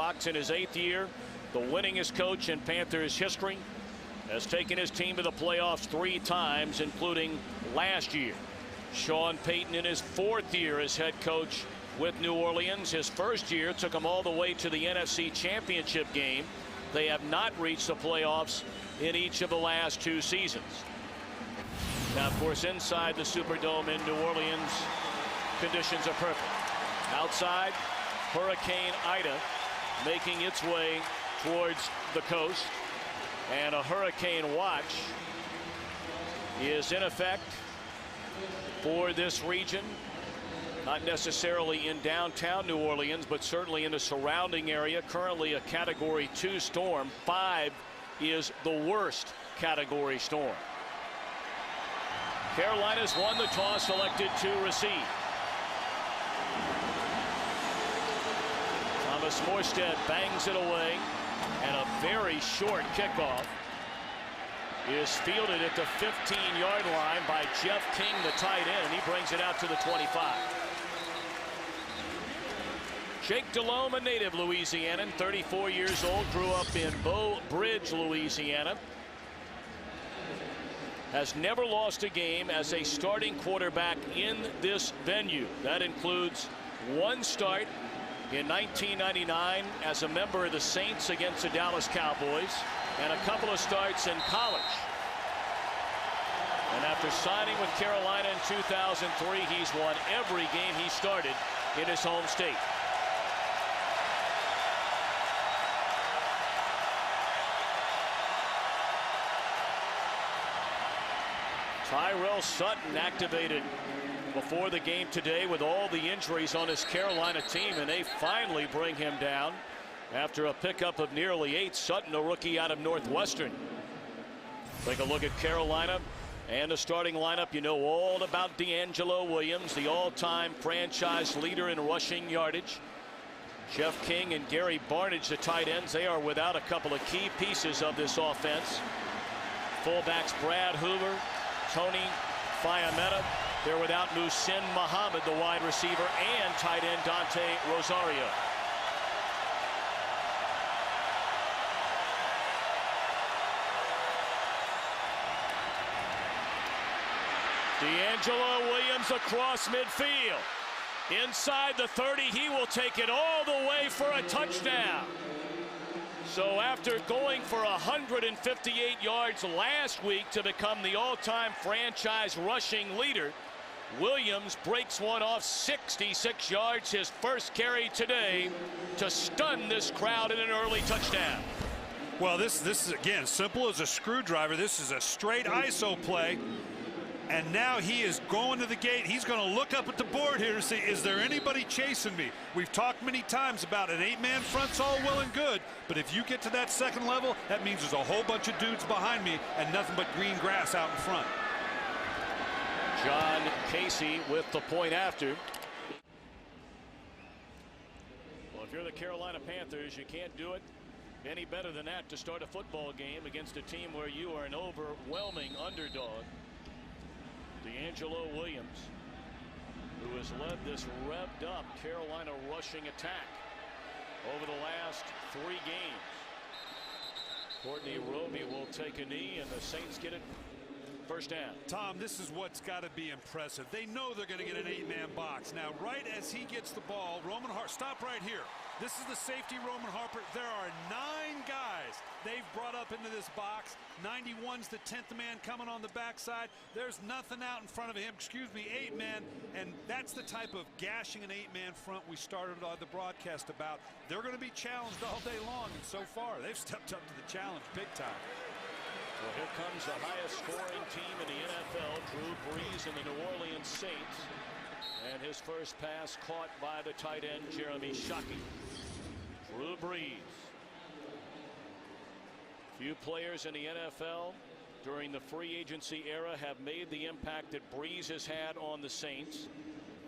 Fox, in his 8th year, the winningest coach in Panthers history, has taken his team to the playoffs 3 times, including last year. Sean Payton in his 4th year as head coach with New Orleans. His first year took them all the way to the NFC Championship game. They have not reached the playoffs in each of the last 2 seasons. Now, of course, inside the Superdome in New Orleans, conditions are perfect. Outside, Hurricane Ida making its way towards the coast, and a hurricane watch is in effect for this region. Not necessarily in downtown New Orleans, but certainly in the surrounding area. Currently a Category 2 storm. 5 is the worst Category storm. Carolina's won the toss, elected to receive. Thomas Morstead bangs it away, and a very short kickoff is fielded at the 15-yard line by Jeff King, the tight end, and he brings it out to the 25. Jake Delhomme, a native Louisianan, 34 years old, grew up in Beau Bridge, Louisiana. Has never lost a game as a starting quarterback in this venue. That includes 1 start in 1999 as a member of the Saints against the Dallas Cowboys, and a couple of starts in college. And after signing with Carolina in 2003, he's won every game he started in his home state. Tyrell Sutton activated before the game today with all the injuries on his Carolina team, and they finally bring him down after a pickup of nearly 8. Sutton, a rookie out of Northwestern. Take a look at Carolina and the starting lineup. You know all about D'Angelo Williams, the all-time franchise leader in rushing yardage. Jeff King and Gary Barnidge, the tight ends. They are without a couple of key pieces of this offense. Fullbacks Brad Hoover, Tony Fiametta. They're without Muhsin Muhammad, the wide receiver, and tight end Dante Rosario. D'Angelo Williams across midfield. Inside the 30, he will take it all the way for a touchdown. So after going for 158 yards last week to become the all-time franchise rushing leader, Williams breaks one off 66 yards, his first carry today, to stun this crowd in an early touchdown. Well, this is, again, simple as a screwdriver. This is a straight ISO play. And now he is going to the gate. He's going to look up at the board here to see, is there anybody chasing me? We've talked many times about an 8-man front's all well and good, but if you get to that second level, that means there's a whole bunch of dudes behind me and nothing but green grass out in front. John Casey with the point after. Well, if you're the Carolina Panthers, you can't do it any better than that to start a football game against a team where you are an overwhelming underdog. D'Angelo Williams, who has led this revved up Carolina rushing attack over the last 3 games. Courtney Roby will take a knee, and the Saints get it first down. Tom, this is what's got to be impressive. They know they're going to get an 8-man box. Now, right as he gets the ball, Roman Harper, stop right here. This is the safety, Roman Harper. There are 9 guys they've brought up into this box. 91's the 10th man coming on the backside. There's nothing out in front of him. Excuse me, 8-man. And that's the type of gashing an 8-man front we started the broadcast about. They're going to be challenged all day long, and so far they've stepped up to the challenge big time. Well, here comes the highest scoring team in the NFL, Drew Brees and the New Orleans Saints. And his first pass caught by the tight end, Jeremy Shockey. Drew Brees. Few players in the NFL during the free agency era have made the impact that Brees has had on the Saints.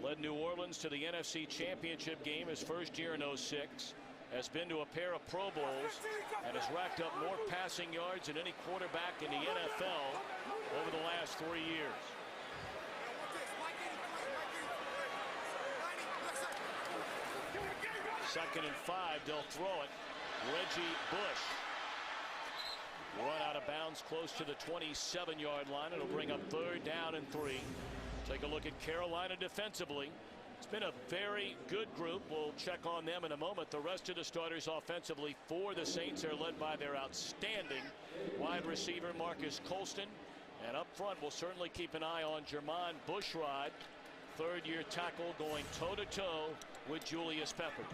Led New Orleans to the NFC Championship game his first year in 06. Has been to a pair of Pro Bowls and has racked up more passing yards than any quarterback in the NFL over the last 3 years. 2nd and 5. They'll throw it. Reggie Bush. Run out of bounds close to the 27-yard line. It'll bring up 3rd down and 3. Take a look at Carolina defensively. It's been a very good group. We'll check on them in a moment. The rest of the starters offensively for the Saints are led by their outstanding wide receiver Marcus Colston. And up front, we'll certainly keep an eye on Jermon Bushrod, 3rd-year tackle, going toe-to-toe with Julius Peppers.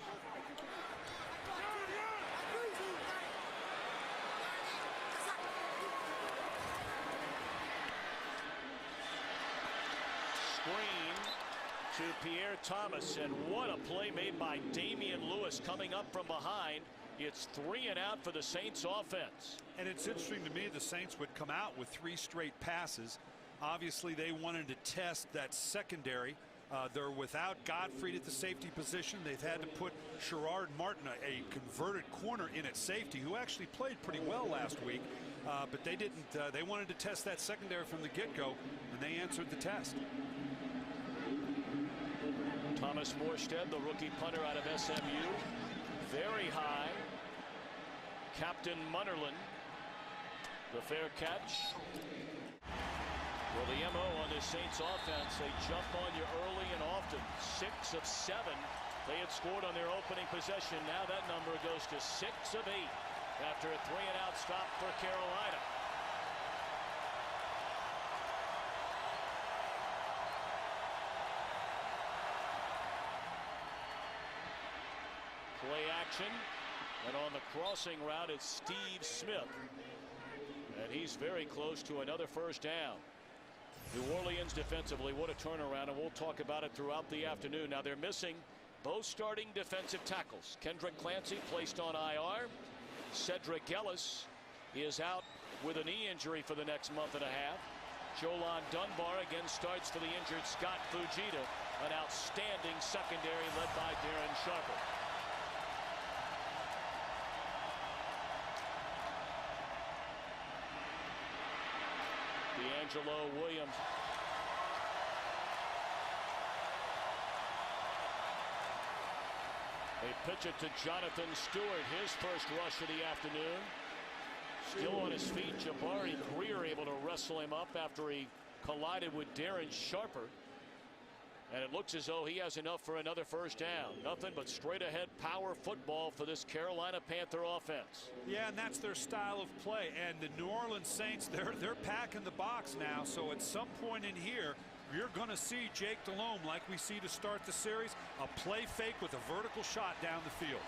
Screen to Pierre Thomas, and what a play made by Damian Lewis coming up from behind. It's 3 and out for the Saints offense. And it's interesting to me the Saints would come out with 3 straight passes. Obviously they wanted to test that secondary. They're without Godfrey at the safety position. They've had to put Sherrard Martin, a converted corner, in at safety, who actually played pretty well last week. But they didn't. They wanted to test that secondary from the get-go, and they answered the test. Thomas Morstead, the rookie punter out of SMU, very high. Captain Munnerlyn, the fair catch. Well, the MO on this Saints offense, they jump on you early and often. 6 of 7 they had scored on their opening possession. Now that number goes to 6 of 8 after a 3-and-out stop for Carolina. Play action, and on the crossing route it's Steve Smith, and he's very close to another 1st down. New Orleans defensively, what a turnaround, and we'll talk about it throughout the afternoon. Now they're missing both starting defensive tackles. Kendrick Clancy placed on IR. Cedric Ellis is out with a knee injury for the next month and a half. Jolan Dunbar again starts for the injured Scott Fujita. An outstanding secondary led by Darren Sharper. D'Angelo Williams. They pitch it to Jonathan Stewart, his first rush of the afternoon. Still on his feet, Jabari Greer able to wrestle him up after he collided with Darren Sharper. And it looks as though he has enough for another 1st down. Nothing but straight ahead power football for this Carolina Panther offense. Yeah, and that's their style of play. And the New Orleans Saints, they're packing the box now. So at some point in here, you're going to see Jake Delhomme, like we see to start the series, a play fake with a vertical shot down the field.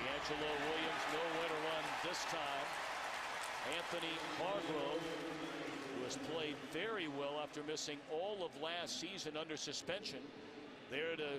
D'Angelo Williams nowhere to run this time. Anthony Hargrove, who has played very well after missing all of last season under suspension, there to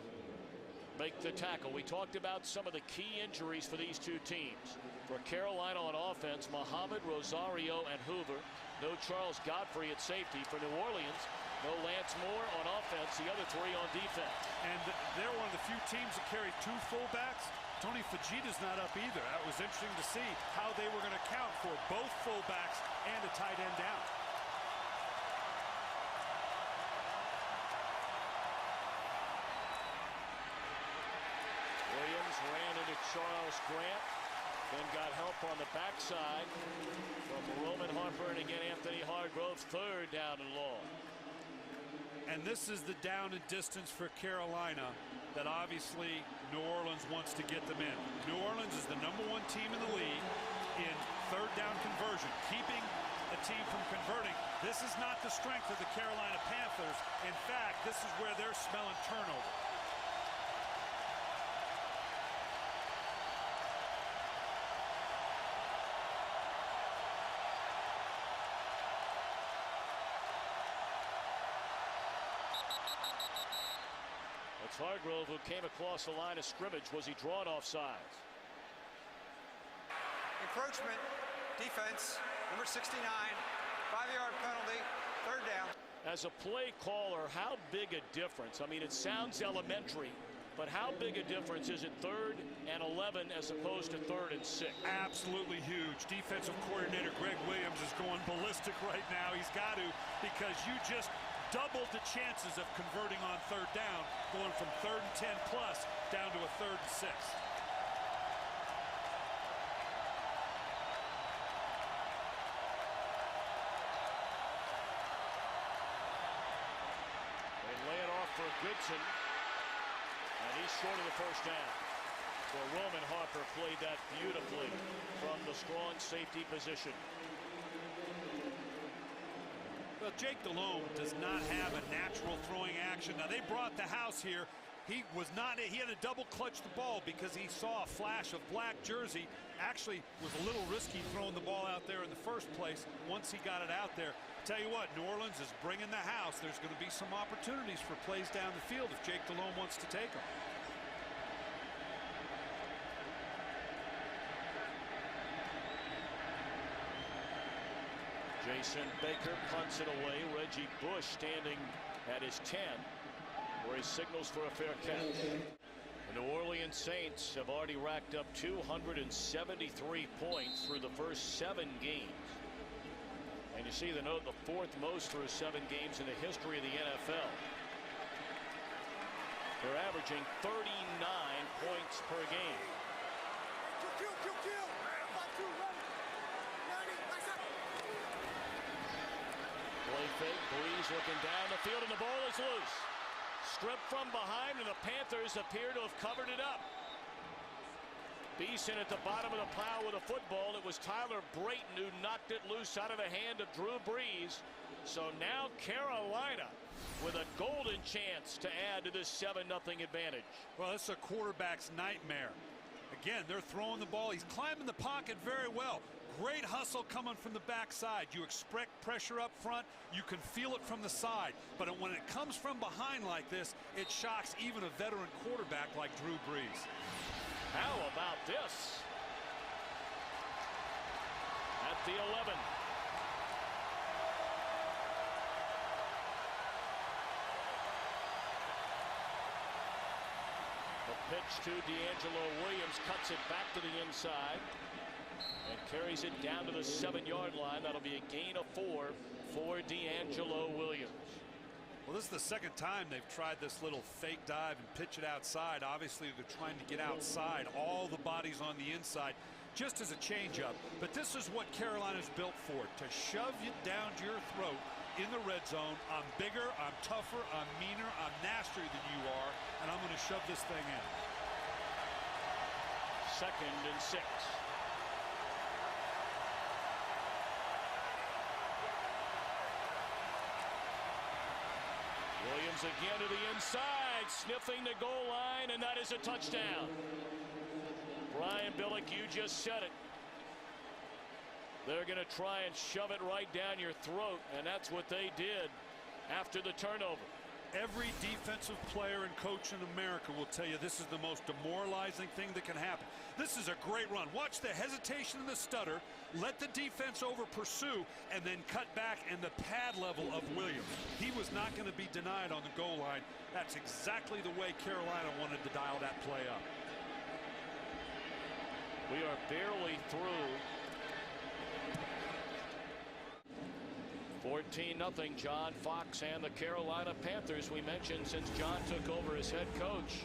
make the tackle. We talked about some of the key injuries for these two teams. For Carolina on offense, Muhammad, Rosario, and Hoover. No Charles Godfrey at safety. For New Orleans, no Lance Moore on offense, the other 3 on defense. And they're one of the few teams that carry 2 fullbacks. Tony Fujita's not up either. That was interesting to see how they were going to count for both fullbacks and a tight end down. Williams ran into Charles Grant, then got help on the backside from Roman Harper, and again Anthony Hargrove, 3rd down and long. And this is the down and distance for Carolina that obviously New Orleans wants to get them in. New Orleans is the #1 team in the league in 3rd down conversion, keeping a team from converting. This is not the strength of the Carolina Panthers. In fact, this is where they're smelling turnover. It's Hargrove who came across the line of scrimmage. Was he drawn offsides? Encroachment, defense, number 69, 5-yard penalty, 3rd down. As a play caller, how big a difference? I mean, it sounds elementary, But how big a difference is it 3rd and 11 as opposed to 3rd and 6? Absolutely huge. Defensive coordinator Greg Williams is going ballistic right now. He's got to, because you just doubled the chances of converting on 3rd down, going from 3rd and 10 plus down to a 3rd and 6. They lay it off for Goodson. And he's short of the first down. So Roman Harper played that beautifully from the strong safety position. Well, Jake Delhomme does not have a natural throwing action. Now, they brought the house here. He had to double clutch the ball because he saw a flash of black jersey. Actually was a little risky throwing the ball out there in the first place once he got it out there. Tell you what, New Orleans is bringing the house. There's going to be some opportunities for plays down the field if Jake Delhomme wants to take them. Jason Baker punts it away. Reggie Bush standing at his 10, where he signals for a fair catch. The New Orleans Saints have already racked up 273 points through the first 7 games. And you see the note, the 4th most through 7 games in the history of the NFL. They're averaging 39 points per game. Play fake, Breeze looking down the field, and the ball is loose. Stripped from behind, and the Panthers appear to have covered it up. Beeson at the bottom of the pile with a football. It was Tyler Brayton who knocked it loose out of the hand of Drew Brees. So now Carolina with a golden chance to add to this 7-0 advantage. Well, it's a quarterback's nightmare. Again, they're throwing the ball. He's climbing the pocket very well. Great hustle coming from the backside. You expect pressure up front. You can feel it from the side. But when it comes from behind like this, it shocks even a veteran quarterback like Drew Brees. How about this? At the 11. The pitch to D'Angelo Williams cuts it back to the inside and carries it down to the 7-yard line. That'll be a gain of 4 for D'Angelo Williams. Well, this is the second time they've tried this little fake dive and pitch it outside. Obviously, they're trying to get outside. All the bodies on the inside, just as a changeup. But this is what Carolina's built for, to shove you down to your throat in the red zone. I'm bigger, I'm tougher, I'm meaner, I'm nastier than you are, and I'm going to shove this thing in. 2nd and 6. Williams again to the inside, sniffing the goal line, and that is a touchdown. Brian Billick, you just said it. They're going to try and shove it right down your throat, and that's what they did after the turnover. Every defensive player and coach in America will tell you this is the most demoralizing thing that can happen. This is a great run. Watch the hesitation and the stutter. Let the defense over pursue and then cut back, and the pad level of Williams. He was not going to be denied on the goal line. That's exactly the way Carolina wanted to dial that play up. We are barely through. 14-0. John Fox and the Carolina Panthers. We mentioned since John took over as head coach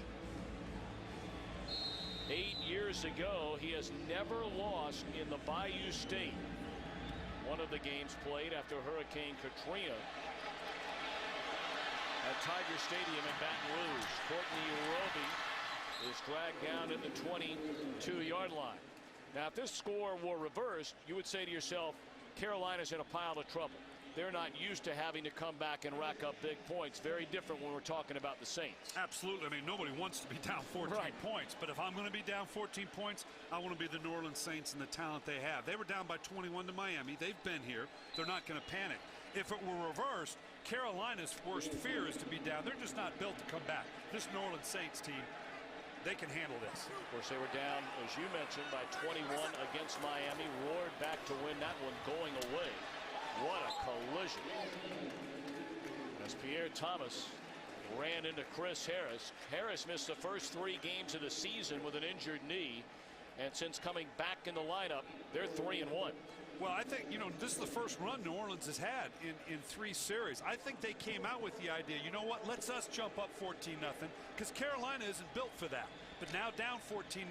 8 years ago, he has never lost in the Bayou State. One of the games played after Hurricane Katrina at Tiger Stadium in Baton Rouge. Courtney Roby is dragged down at the 22-yard line. Now, if this score were reversed, you would say to yourself, Carolina's in a pile of trouble. They're not used to having to come back and rack up big points. Very different when we're talking about the Saints. Absolutely. I mean, nobody wants to be down 14 points. But if I'm going to be down 14 points, I want to be the New Orleans Saints and the talent they have. They were down by 21 to Miami. They've been here. They're not going to panic. If it were reversed, Carolina's worst fear is to be down. They're just not built to come back. This New Orleans Saints team, they can handle this. Of course, they were down, as you mentioned, by 21 against Miami. Roared back to win that one going away. What a collision. As Pierre Thomas ran into Chris Harris. Harris missed the first 3 games of the season with an injured knee, and since coming back in the lineup, they're 3-1. Well, I think, this is the first run New Orleans has had in 3 series. I think they came out with the idea, you know what, let's us jump up 14-0, because Carolina isn't built for that. But now down 14-0,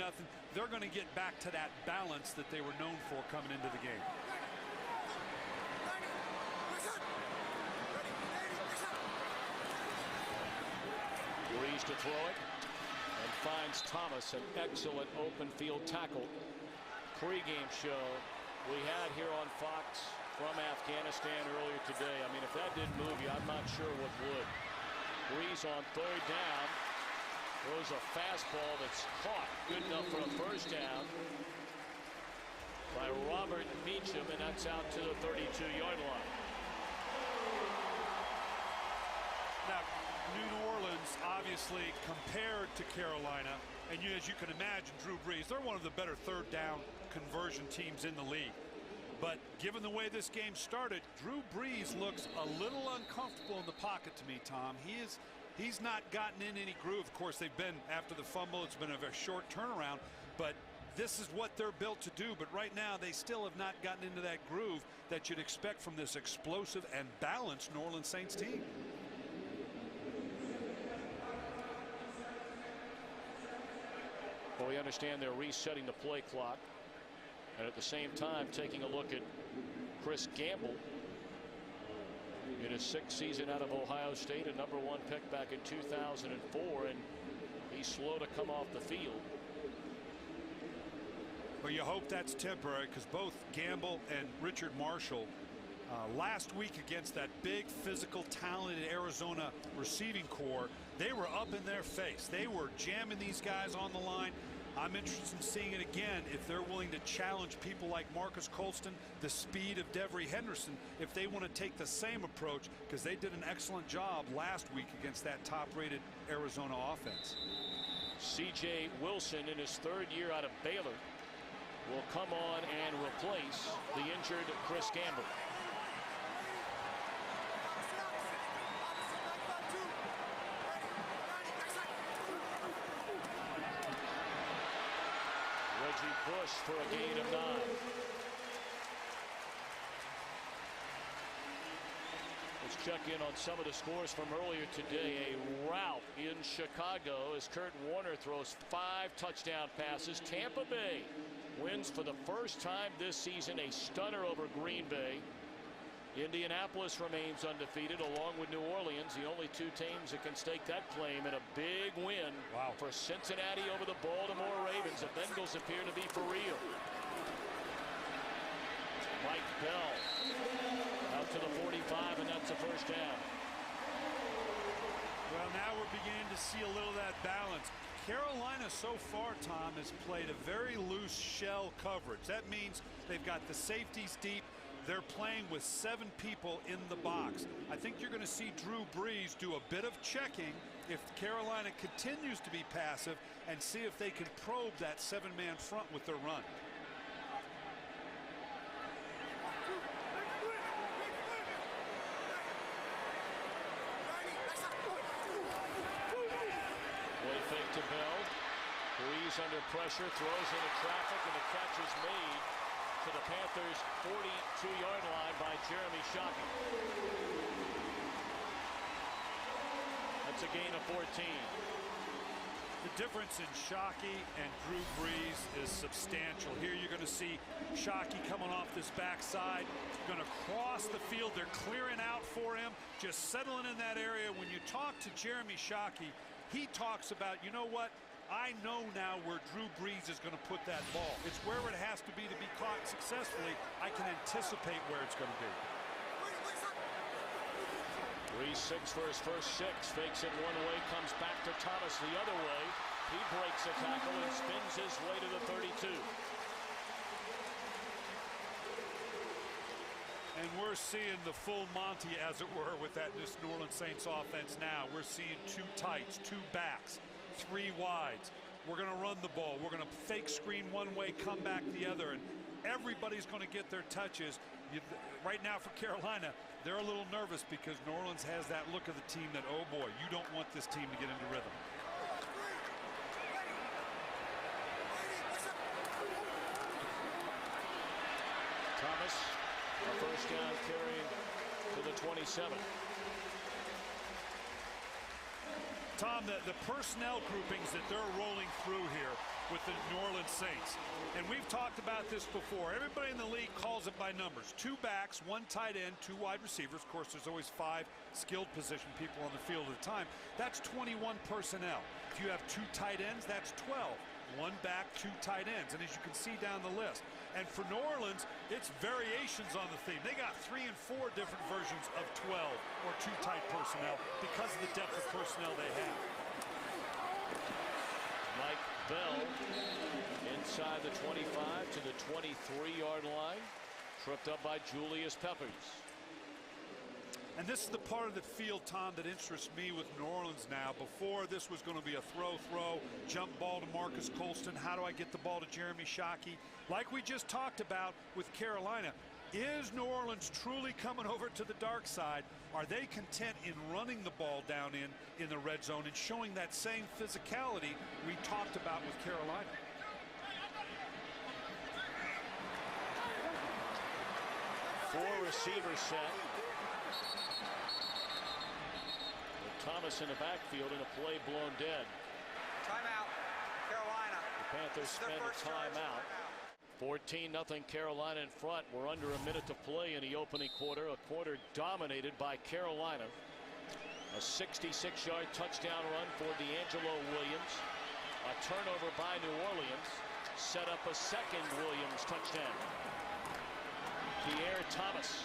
they're going to get back to that balance that they were known for coming into the game. Breeze to throw it, and finds Thomas, an excellent open field tackle. Pre-game show we had here on Fox from Afghanistan earlier today. I mean, if that didn't move you, I'm not sure what would. Breeze on 3rd down throws a fastball that's caught, good enough for a first down by Robert Meacham, and that's out to the 32-yard line. Now, New Orleans, obviously, compared to Carolina, and as you can imagine, Drew Brees, they're one of the better 3rd down conversion teams in the league. But given the way this game started, Drew Brees looks a little uncomfortable in the pocket to me, Tom. He's not gotten in any groove. Of course, they've been, after the fumble, it's been a very short turnaround, but this is what they're built to do. But right now, they still have not gotten into that groove that you'd expect from this explosive and balanced New Orleans Saints team. Well, we understand they're resetting the play clock, and at the same time taking a look at Chris Gamble in his 6th season out of Ohio State, a #1 pick back in 2004, and he's slow to come off the field. Well, you hope that's temporary, because both Gamble and Richard Marshall last week against that big, physical, talented Arizona receiving corps, they were up in their face. They were jamming these guys on the line. I'm interested in seeing it again if they're willing to challenge people like Marcus Colston, the speed of Devery Henderson, if they want to take the same approach, because they did an excellent job last week against that top-rated Arizona offense. C.J. Wilson, in his 3rd year out of Baylor, will come on and replace the injured Chris Gamble. Bush for a gain of 9. Let's check in on some of the scores from earlier today. A rout in Chicago as Kurt Warner throws 5 touchdown passes. Tampa Bay wins for the first time this season, a stunner over Green Bay. Indianapolis remains undefeated along with New Orleans, the only 2 teams that can stake that claim, in a big win for Cincinnati over the Baltimore Ravens. The Bengals appear to be for real. Mike Bell out to the 45, and that's a first down. Well, now we're beginning to see a little of that balance. Carolina so far, Tom, has played a very loose shell coverage. That means they've got the safeties deep. They're playing with 7 people in the box. I think you're going to see Drew Brees do a bit of checking if Carolina continues to be passive, and see if they can probe that 7-man front with their run. Way fake to Bell. Brees under pressure, throws into traffic, and the catch is made to the Panthers' 42-yard line by Jeremy Shockey. That's a gain of 14. The difference in Shockey and Drew Brees is substantial. Here you're going to see Shockey coming off this backside, going to cross the field. They're clearing out for him, just settling in that area. When you talk to Jeremy Shockey, he talks about, you know what? I know now where Drew Brees is going to put that ball. It's where it has to be caught successfully. I can anticipate where it's going to be. Brees 6 for his first 6. Fakes it one way, comes back to Thomas the other way. He breaks a tackle and spins his way to the 32. And we're seeing the full Monty, as it were, with this New Orleans Saints offense now. We're seeing 2 tights, 2 backs, 3 wides, we're going to run the ball. We're going to fake screen one way, come back the other, and everybody's going to get their touches. Right now for Carolina, they're a little nervous because New Orleans has that look of the team that, oh boy, you don't want this team to get into rhythm. Thomas, a first down carry to the 27. Tom, the personnel groupings that they're rolling through here with the New Orleans Saints, and we've talked about this before. Everybody in the league calls it by numbers. 2 backs, 1 tight end, 2 wide receivers. Of course, there's always 5 skilled position people on the field at a time. That's 21 personnel. If you have 2 tight ends, that's 12. 1 back, 2 tight ends, and as you can see down the list. And for New Orleans, it's variations on the theme. They got 3 and 4 different versions of 12 or 2 tight personnel because of the depth of personnel they have. Mike Bell inside the 25 to the 23-yard line, tripped up by Julius Peppers. And this is the part of the field, Tom, that interests me with New Orleans now. Before, this was going to be a throw, jump ball to Marcus Colston. How do I get the ball to Jeremy Shockey? Like we just talked about with Carolina, is New Orleans truly coming over to the dark side? Are they content in running the ball down in the red zone and showing that same physicality we talked about with Carolina? Four receiver set. Thomas in the backfield in a play blown dead. Timeout, Carolina. The Panthers spend a timeout. 14-0 Carolina in front. We're under a minute to play in the opening quarter. A quarter dominated by Carolina. A 66-yard touchdown run for D'Angelo Williams. A turnover by New Orleans set up a second Williams touchdown. Pierre Thomas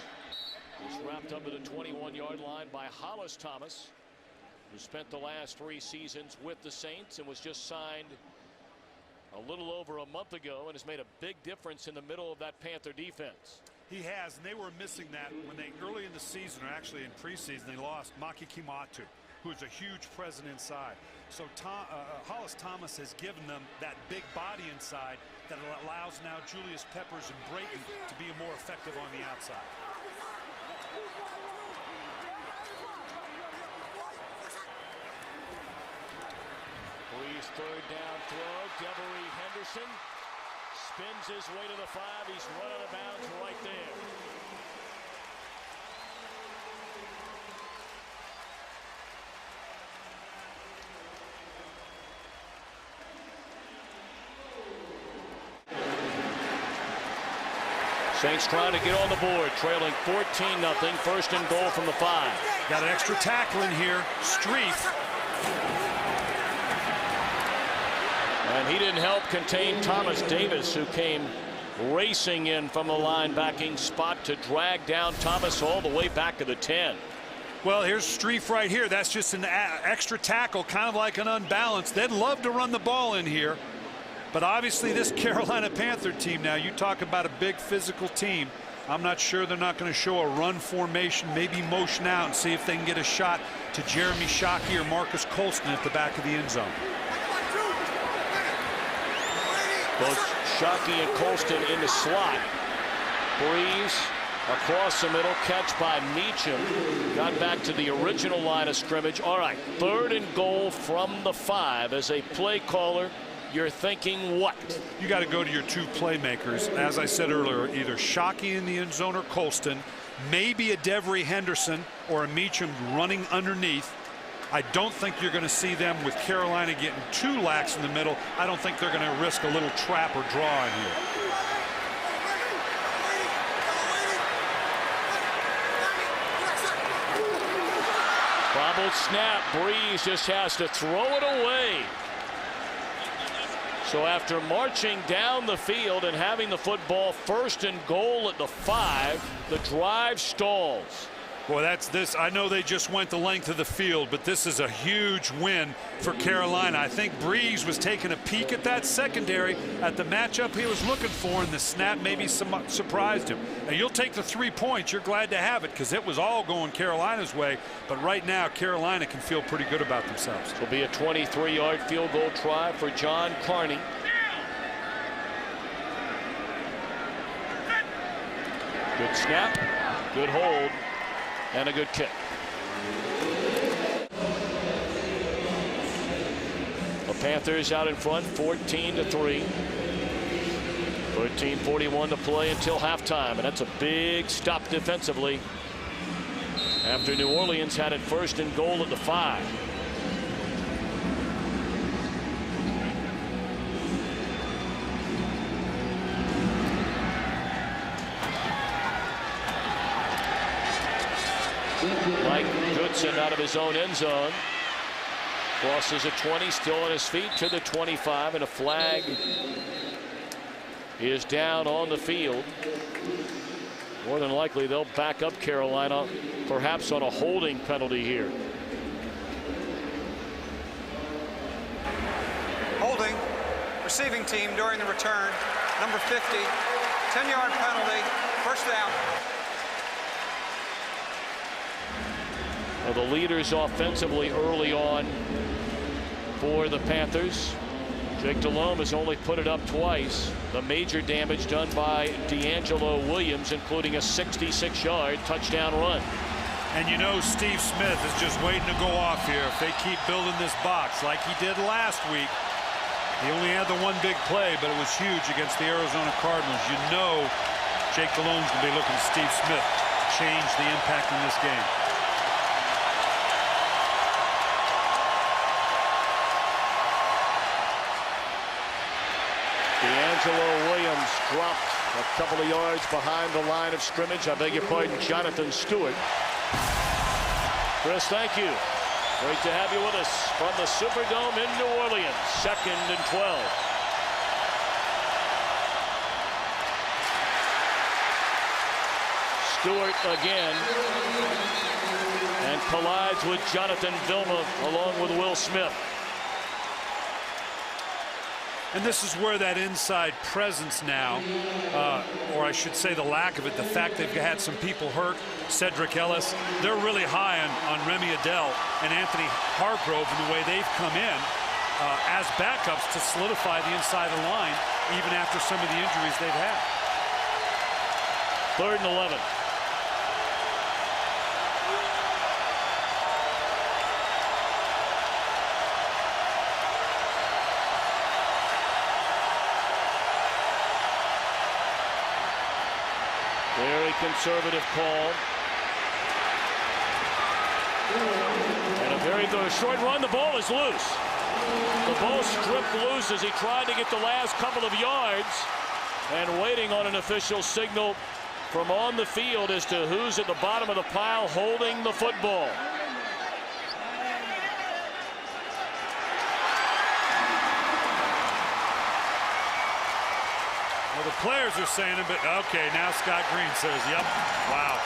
was wrapped up at the 21-yard line by Hollis Thomas, who spent the last 3 seasons with the Saints and was just signed a little over a month ago and has made a big difference in the middle of that Panther defense. He has, and they were missing that when they early in the season, or actually in preseason, they lost Maki Kimatu, who is a huge presence inside. So Hollis Thomas has given them that big body inside that allows now Julius Peppers and Brayton to be more effective on the outside. Breeze third down throw. Devery Henderson spins his way to the 5. He's run out of bounds right there. Saints trying to get on the board, trailing 14-0, first and goal from the 5. Got an extra tackle in here. Streif. And he didn't help contain Thomas Davis, who came racing in from the linebacking spot to drag down Thomas all the way back to the 10. Well, here's Streif right here. That's just an extra tackle, kind of like an unbalanced. They'd love to run the ball in here. But obviously this Carolina Panther team now, you talk about a big physical team. I'm not sure they're not going to show a run formation, maybe motion out and see if they can get a shot to Jeremy Shockey or Marcus Colston at the back of the end zone. Both Shockey and Colston in the slot. Breeze across the middle, catch by Meacham. Got back to the original line of scrimmage. All right, third and goal from the 5. As a play caller, you're thinking what? You got to go to your 2 playmakers. As I said earlier, either Shockey in the end zone or Colston, maybe a Devery Henderson or a Meacham running underneath. I don't think you're going to see them with Carolina getting too lax in the middle. I don't think they're going to risk a little trap or draw in here. Bobbled snap. Breeze just has to throw it away. So after marching down the field and having the football first and goal at the 5, the drive stalls. Boy, that's this. I know they just went the length of the field, but this is a huge win for Carolina. I think Breeze was taking a peek at that secondary, at the matchup he was looking for, and the snap maybe surprised him. Now, you'll take the 3 points. You're glad to have it because it was all going Carolina's way. But right now, Carolina can feel pretty good about themselves. This will be a 23-yard field goal try for John Carney. Good snap, good hold, and a good kick. The Panthers out in front, 14-3. 13:41 to play until halftime, and that's a big stop defensively after New Orleans had it 1st and goal at the 5. Mike Goodson out of his own end zone. Crosses a 20, still on his feet to the 25, and a flag is down on the field. More than likely they'll back up Carolina, perhaps on a holding penalty here. Holding, receiving team during the return, number 50, 10-yard penalty, 1st down. Well, the leaders offensively early on for the Panthers. Jake Delhomme has only put it up twice. The major damage done by D'Angelo Williams, including a 66-yard touchdown run. And you know Steve Smith is just waiting to go off here if they keep building this box like he did last week. He only had the one big play, but it was huge against the Arizona Cardinals. You know Jake Delhomme's going to be looking at Steve Smith to change the impact in this game. D'Angelo Williams dropped a couple of yards behind the line of scrimmage. I beg your pardon, Jonathan Stewart. Chris, thank you. Great to have you with us from the Superdome in New Orleans. 2nd and 12. Stewart again, and collides with Jonathan Vilma along with Will Smith. And this is where that inside presence now, or I should say the lack of it, the fact they've had some people hurt, Cedric Ellis, they're really high on Remy Adele and Anthony Hargrove in the way they've come in as backups to solidify the inside of the line, even after some of the injuries they've had. 3rd and 11. Very conservative call. And a very short run. The ball is loose. The ball stripped loose as he tried to get the last couple of yards, and waiting on an official signal from on the field as to who's at the bottom of the pile holding the football. Well, the players are saying it, but okay, now Scott Green says, yep, wow.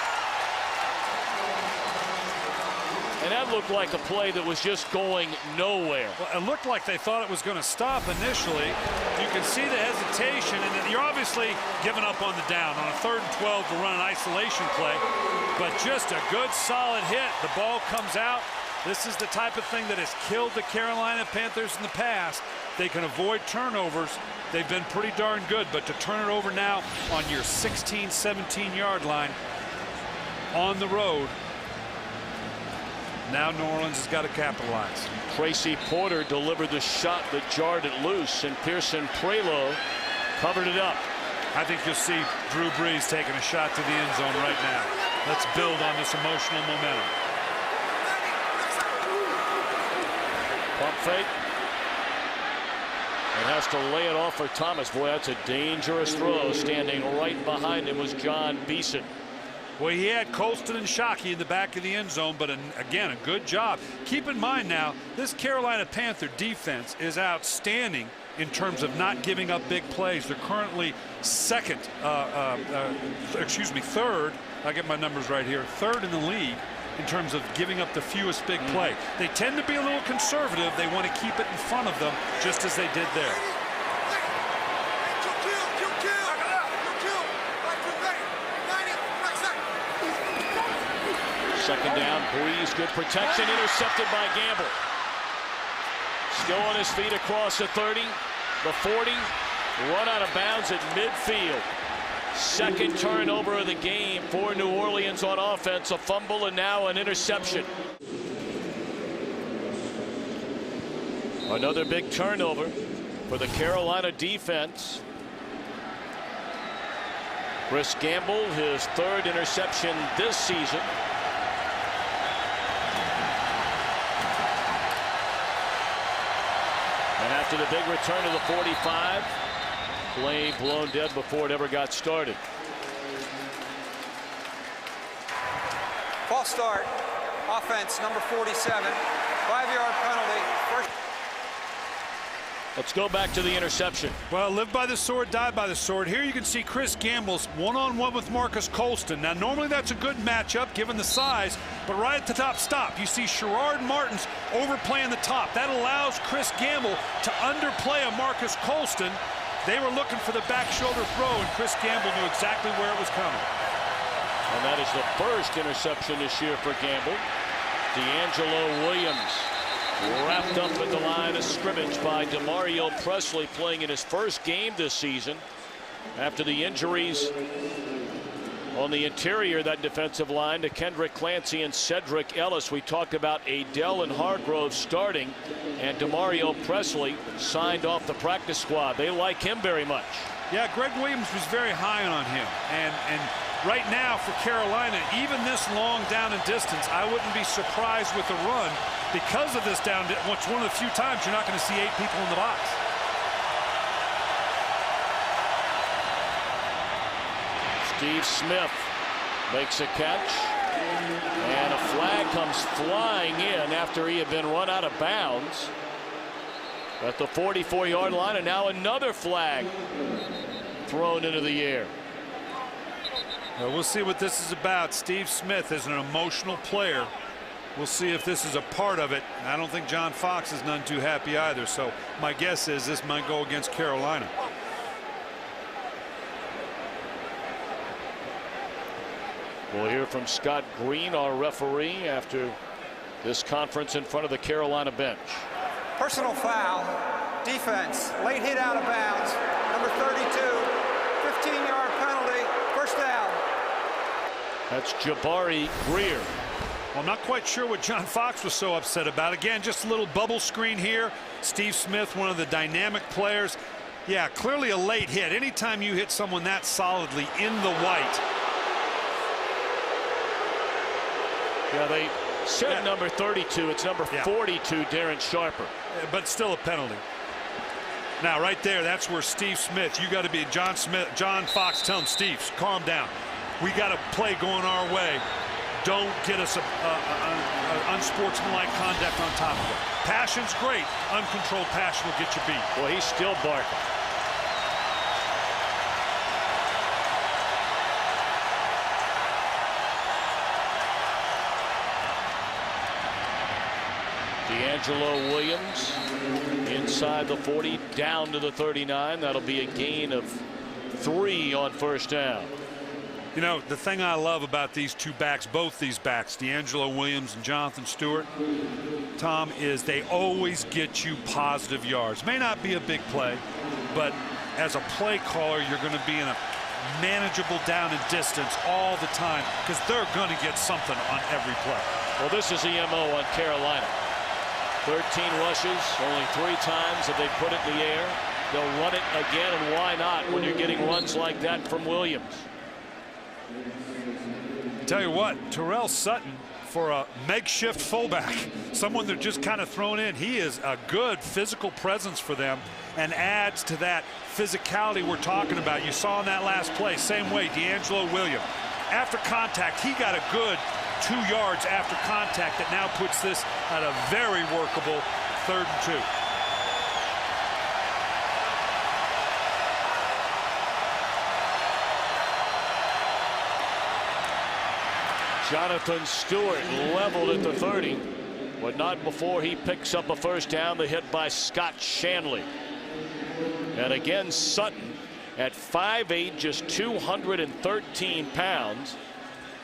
And that looked like a play that was just going nowhere. Well, it looked like they thought it was going to stop initially. You can see the hesitation, and then you're obviously giving up on the down on a 3rd and 12 to run an isolation play, but just a good solid hit. The ball comes out. This is the type of thing that has killed the Carolina Panthers in the past. They can avoid turnovers. They've been pretty darn good, but to turn it over now on your 16, 17-yard line on the road, now New Orleans has got to capitalize. Tracy Porter delivered the shot that jarred it loose, and Pearson Prelo covered it up. I think you'll see Drew Brees taking a shot to the end zone right now. Let's build on this emotional momentum. Pump fake. And has to lay it off for Thomas. Boy, that's a dangerous throw. Standing right behind him was John Beeson. Well, he had Colston and Shockey in the back of the end zone, but again, a good job. Keep in mind now, this Carolina Panther defense is outstanding in terms of not giving up big plays. They're currently third. I get my numbers right here. Third in the league in terms of giving up the fewest big play. They tend to be a little conservative. They want to keep it in front of them, just as they did there. Second down, Breeze, good protection, intercepted by Gamble. Still on his feet across the 30, the 40, run out of bounds at midfield. Second turnover of the game for New Orleans on offense, a fumble and now an interception. Another big turnover for the Carolina defense. Chris Gamble, his third interception this season. And after the big return of the 45, play blown dead before it ever got started. False start. Offense, number 47. 5-yard penalty. First. Let's go back to the interception. Well, live by the sword, die by the sword. Here you can see Chris Gamble's one-on-one with Marcus Colston. Now, normally that's a good matchup given the size, but right at the top stop, you see Sherrard Martin's overplaying the top. That allows Chris Gamble to underplay a Marcus Colston. They were looking for the back shoulder throw, and Chris Gamble knew exactly where it was coming. And that is the first interception this year for Gamble. D'Angelo Williams wrapped up at the line of scrimmage by Demario Presley, playing in his first game this season after the injuries on the interior, that defensive line, to Kendrick Clancy and Cedric Ellis. We talked about Adele and Hargrove starting, and Demario Presley signed off the practice squad. They like him very much. Yeah, Greg Williams was very high on him, and right now for Carolina, even this long down and distance, I wouldn't be surprised with the run because of this down. It's one of the few times you're not going to see 8 people in the box. Steve Smith makes a catch, and a flag comes flying in after he had been run out of bounds at the 44-yard line, and now another flag thrown into the air. Well, we'll see what this is about. Steve Smith is an emotional player. We'll see if this is a part of it. I don't think John Fox is none too happy either, so my guess is this might go against Carolina. We'll hear from Scott Green, our referee, after this conference in front of the Carolina bench. Personal foul. Defense. Late hit out of bounds. Number 32. 15-yard penalty. First down. That's Jabari Greer. Well, I'm not quite sure what John Fox was so upset about. Again, just a little bubble screen here. Steve Smith, one of the dynamic players. Yeah, clearly a late hit. Anytime you hit someone that solidly in the white. Yeah, they said number 32. It's number 42, Darren Sharper. But still a penalty. Now, right there, that's where Steve Smith, you got to be John Fox telling Steve, calm down. We got a play going our way. Don't get us unsportsmanlike conduct on top of it. Passion's great. Uncontrolled passion will get you beat. Well, he's still barking. D'Angelo Williams inside the 40, down to the 39. That'll be a gain of 3 on first down. You know, the thing I love about these two backs, both these backs, D'Angelo Williams and Jonathan Stewart, Tom, is they always get you positive yards. May not be a big play, but as a play caller, you're going to be in a manageable down and distance all the time because they're going to get something on every play. Well, this is the MO on Carolina. 13 rushes, only 3 times have they put it in the air. They'll run it again, and why not when you're getting runs like that from Williams? Tell you what, Terrell Sutton, for a makeshift fullback, someone they're just kind of thrown in, he is a good physical presence for them and adds to that physicality we're talking about. You saw in that last play, same way, D'Angelo Williams. After contact, he got a good 2 yards after contact that now puts this at a very workable 3rd and 2. Jonathan Stewart leveled at the 30, but not before he picks up a first down. The hit by Scott Shanley. And again, Sutton at 5'8", just 213 pounds,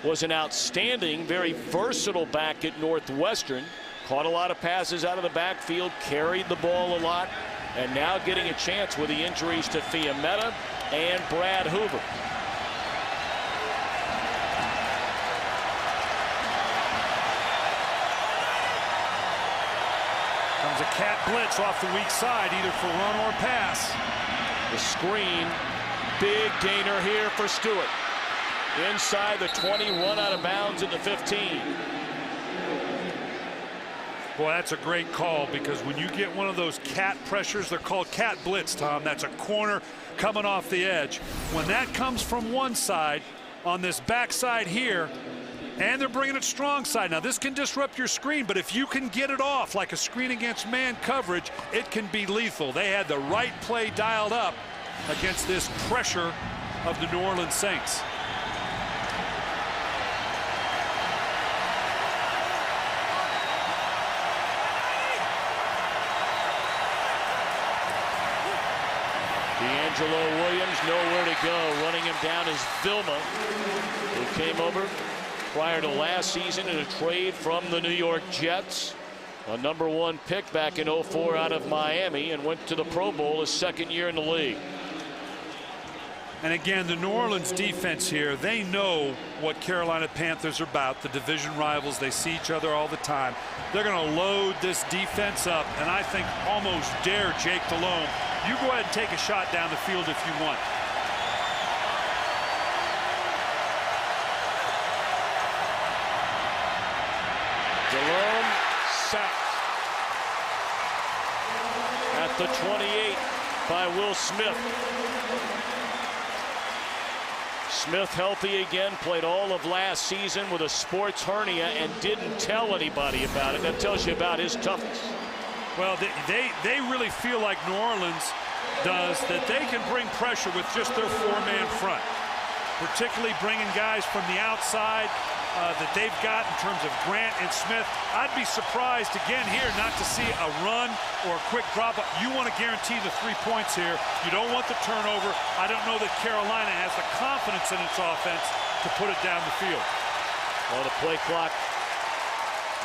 was an outstanding, very versatile back at Northwestern. Caught a lot of passes out of the backfield, carried the ball a lot, and now getting a chance with the injuries to Fiametta and Brad Hoover. Comes a cat blitz off the weak side, either for run or pass. The screen, big gainer here for Stewart. Inside the 20, run out of bounds at the 15. Boy, that's a great call, because when you get one of those cat pressures, they're called cat blitz, Tom. That's a corner coming off the edge. When that comes from one side on this backside here, and they're bringing it strong side. Now, this can disrupt your screen, but if you can get it off like a screen against man coverage, it can be lethal. They had the right play dialed up against this pressure of the New Orleans Saints. D'Angelo Williams nowhere to go. Running him down is Vilma, who came over prior to last season in a trade from the New York Jets. A #1 pick back in 04 out of Miami, and went to the Pro Bowl his second year in the league. And again, the New Orleans defense here, they know what Carolina Panthers are about. The division rivals, they see each other all the time. They're going to load this defense up, and I think almost dare Jake Delhomme. You go ahead and take a shot down the field if you want. Delhomme sacked at the 28 by Will Smith. Smith healthy again, played all of last season with a sports hernia and didn't tell anybody about it. That tells you about his toughness. Well, they really feel like New Orleans does, that they can bring pressure with just their four-man front, particularly bringing guys from the outside that they've got in terms of Grant and Smith. I'd be surprised again here not to see a run or a quick drop. You want to guarantee the 3 points here. You don't want the turnover. I don't know that Carolina has the confidence in its offense to put it down the field. Well, the play clock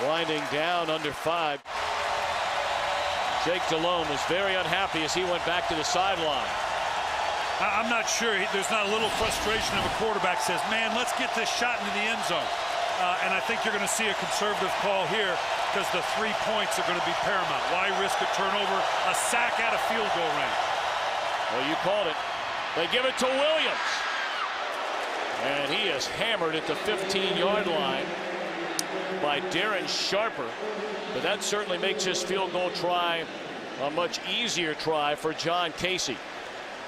winding down under 5. Jake Delhomme was very unhappy as he went back to the sideline. I'm not sure. There's not a little frustration of a quarterback says, man, let's get this shot into the end zone. And I think you're going to see a conservative call here, because the 3 points are going to be paramount. Why risk a turnover, a sack out of field goal range? Well, you called it. They give it to Williams. And he is hammered at the 15-yard line by Darren Sharper. But that certainly makes his field goal try a much easier try for John Casey.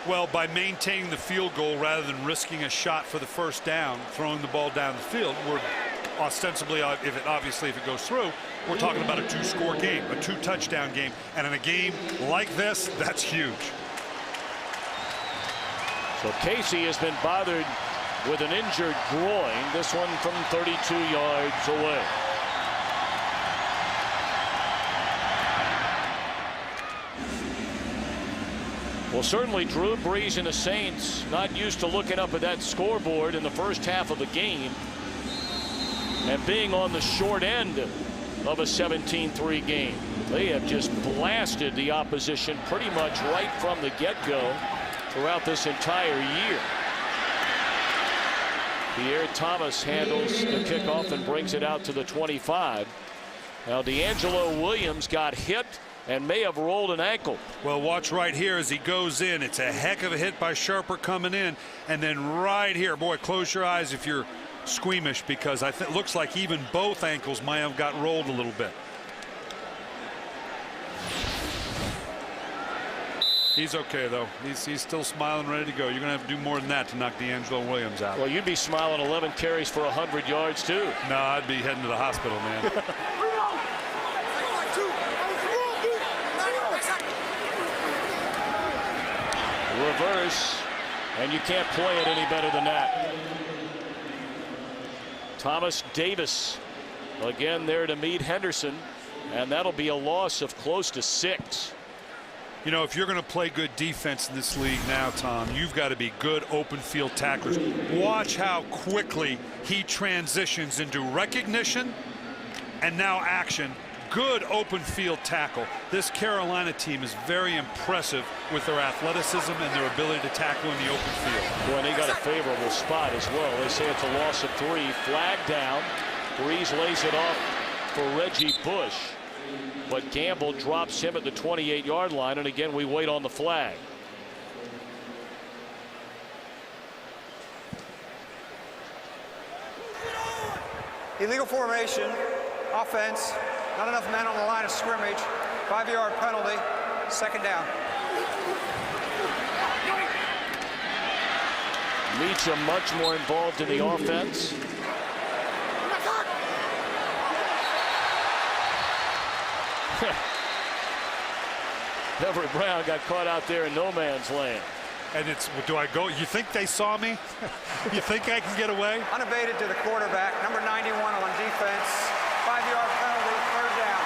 Well, by maintaining the field goal rather than risking a shot for the first down, throwing the ball down the field, we're ostensibly, obviously if it goes through, we're talking about a 2-score game, a 2-touchdown game. And in a game like this, that's huge. So Casey has been bothered with an injured groin, this one from 32 yards away. Well, certainly Drew Brees and the Saints not used to looking up at that scoreboard in the first half of the game and being on the short end of a 17-3 game. They have just blasted the opposition pretty much right from the get-go throughout this entire year. Pierre Thomas handles the kickoff and brings it out to the 25. Now D'Angelo Williams got hit and may have rolled an ankle. Well, watch right here as he goes in. It's a heck of a hit by Sharper coming in. And then right here, boy, close your eyes if you're squeamish, because it looks like even both ankles might have got rolled a little bit. He's okay, though. He's still smiling, ready to go. You're going to have to do more than that to knock D'Angelo Williams out. Well, you'd be smiling 11 carries for 100 yards, too. No, I'd be heading to the hospital, man. Reverse, and you can't play it any better than that. Thomas Davis again there to meet Henderson, and that'll be a loss of close to 6. You know, if you're going to play good defense in this league now, Tom, you've got to be good open field tacklers. Watch how quickly he transitions into recognition and now action. Good open field tackle. This Carolina team is very impressive with their athleticism and their ability to tackle in the open field. Boy, and they got a favorable spot as well. They say it's a loss of 3. Flag down. Breeze lays it off for Reggie Bush, but Gamble drops him at the 28-yard line, and again we wait on the flag. Illegal formation, offense, not enough men on the line of scrimmage, 5-yard penalty, 2nd down. Meacham much more involved in the offense. Everett Brown got caught out there in no man's land. And it's, do I go? You think they saw me? You think I can get away? Unabated to the quarterback, number 91 on defense, 5-yard penalty, 3rd down.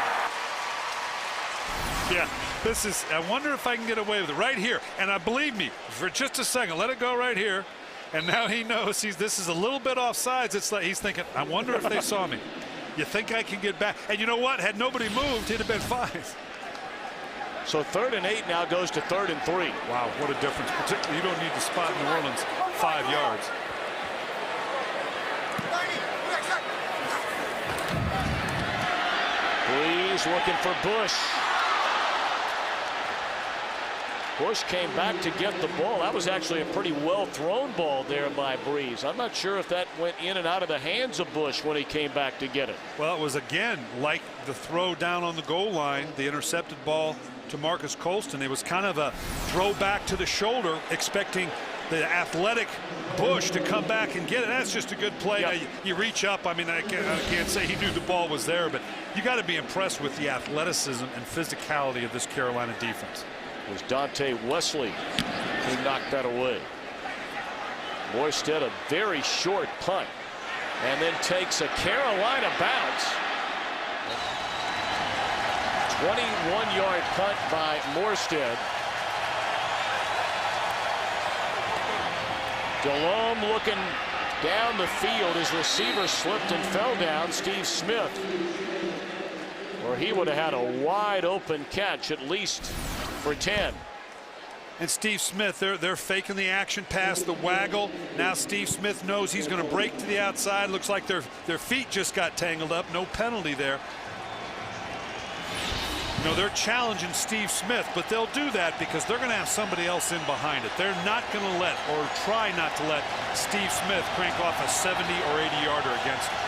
Yeah, this is, I wonder if I can get away with it right here. And believe me, for just a second, let it go right here. And now he knows this is a little bit offsides. It's like he's thinking, I wonder if they saw me. You think I can get back? And you know what? Had nobody moved, he'd have been 5. So 3rd and 8 now goes to 3rd and 3. Wow, what a difference. Particularly, you don't need to spot New Orleans 5 yards. Breeze looking for Bush. Bush came back to get the ball. That was actually a pretty well thrown ball there by Breeze. I'm not sure if that went in and out of the hands of Bush when he came back to get it. Well, it was again like the throw down on the goal line, the intercepted ball to Marcus Colston. It was kind of a throw back to the shoulder, expecting the athletic Bush to come back and get it. That's just a good play. Yep. You reach up. I mean, I can't say he knew the ball was there, but you got to be impressed with the athleticism and physicality of this Carolina defense. It was Dante Wesley who knocked that away. Morstead a very short punt, and then takes a Carolina bounce. 21-yard punt by Morstead. Delhomme looking down the field. His receiver slipped and fell down. Steve Smith, or he would have had a wide open catch at least for 10. And Steve Smith, they're faking the action pass, the waggle. Now Steve Smith knows he's going to break to the outside. Looks like their feet just got tangled up. No penalty there. You know, they're challenging Steve Smith, but they'll do that because they're going to have somebody else in behind it. They're not going to let, or try not to let, Steve Smith crank off a 70 or 80-yarder against him.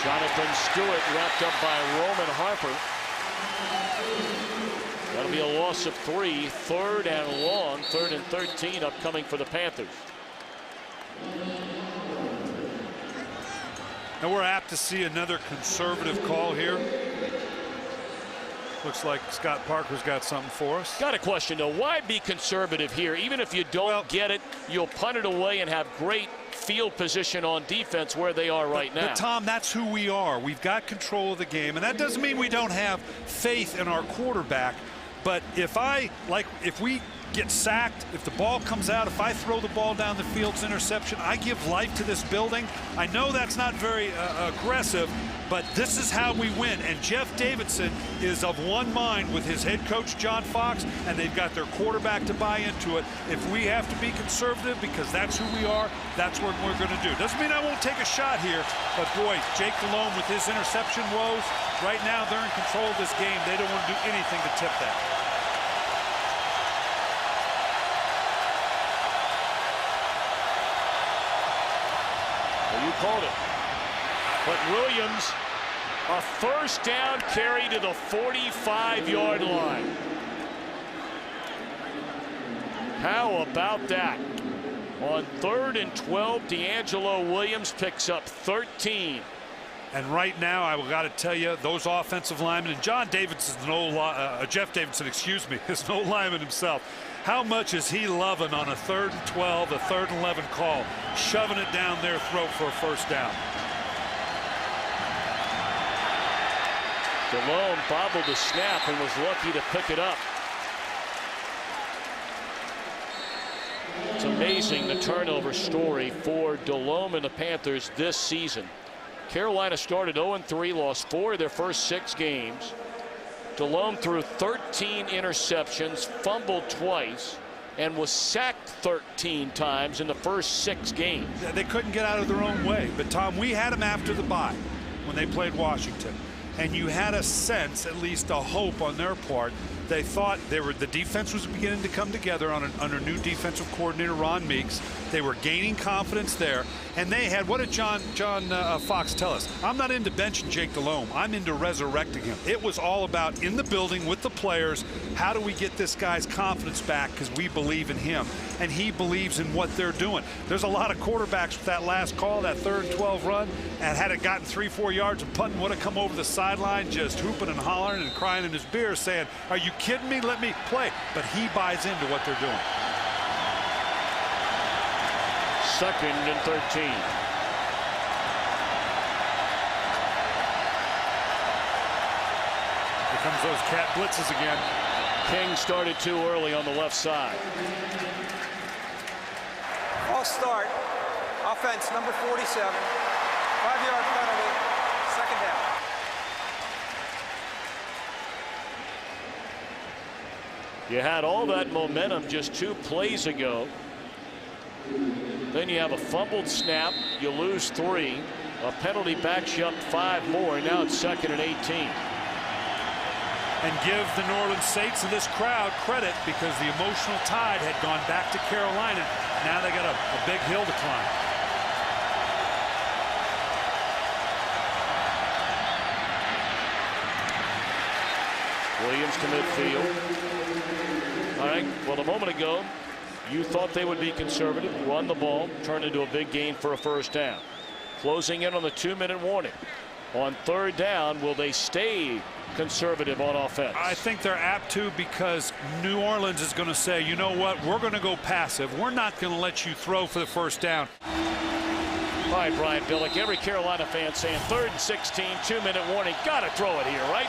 Jonathan Stewart wrapped up by Roman Harper. That'll be a loss of 3. 3rd and long. 3rd and 13 upcoming for the Panthers. Now we're apt to see another conservative call here. Looks like Scott Parker's got something for us. Got a question though. Why be conservative here? Even if you don't get it, you'll punt it away and have great field position on defense where they are right now. But Tom, that's who we are. We've got control of the game, and that doesn't mean we don't have faith in our quarterback. But if we get sacked, if the ball comes out, if I throw the ball down the field, it's interception, I give life to this building. I know that's not very aggressive, but this is how we win. And Jeff Davidson is of one mind with his head coach, John Fox, and they've got their quarterback to buy into it. If we have to be conservative because that's who we are, that's what we're going to do. Doesn't mean I won't take a shot here, but boy, Jake Delhomme with his interception woes, right now they're in control of this game. They don't want to do anything to tip that. You called it. But Williams, a 1st down carry to the 45-yard line. How about that? On 3rd and 12, D'Angelo Williams picks up 13. And right now, I got to tell you, those offensive linemen, and Jeff Davidson, excuse me, is no lineman himself. How much is he loving on a 3rd and 12, a 3rd and 11 call, shoving it down their throat for a first down? Delhomme bobbled the snap and was lucky to pick it up. It's amazing the turnover story for Delhomme and the Panthers this season. Carolina started 0-3, lost 4 of their first 6 games. Delhomme threw 13 interceptions, fumbled twice, and was sacked 13 times in the first 6 games. Yeah, they couldn't get out of their own way. But, Tom, we had them after the bye when they played Washington. And you had a sense, at least a hope on their part. They thought the defense was beginning to come together under new defensive coordinator Ron Meeks. They were gaining confidence there, and they had, what did John Fox tell us? I'm not into benching Jake Delhomme. I'm into resurrecting him. It was all about in the building with the players. How do we get this guy's confidence back? Because we believe in him, and he believes in what they're doing. There's a lot of quarterbacks with that last call, that 3rd and 12 run, and had it gotten 3-4 yards and punting, would have come over the sideline just hooping and hollering and crying in his beer, saying, "Are you kidding me? Let me play." But he buys into what they're doing. 2nd and 13. Here comes those cat blitzes again. King started too early on the left side. False start. Offense number 47. 5-yard penalty. 2nd down. You had all that momentum just 2 plays ago. Then you have a fumbled snap. You lose 3. A penalty backs you up 5 more. Now it's 2nd and 18. And give the New Orleans Saints and this crowd credit, because the emotional tide had gone back to Carolina. Now they got a big hill to climb. Williams to midfield. All right, well, a moment ago, you thought they would be conservative, run the ball, turn into a big gain for a first down. Closing in on the 2-minute warning. On 3rd down, will they stay conservative on offense? I think they're apt to, because New Orleans is going to say, you know what, we're going to go passive. We're not going to let you throw for the first down. All right, Brian Billick, every Carolina fan saying 3rd and 16, 2-minute warning. Got to throw it here, right?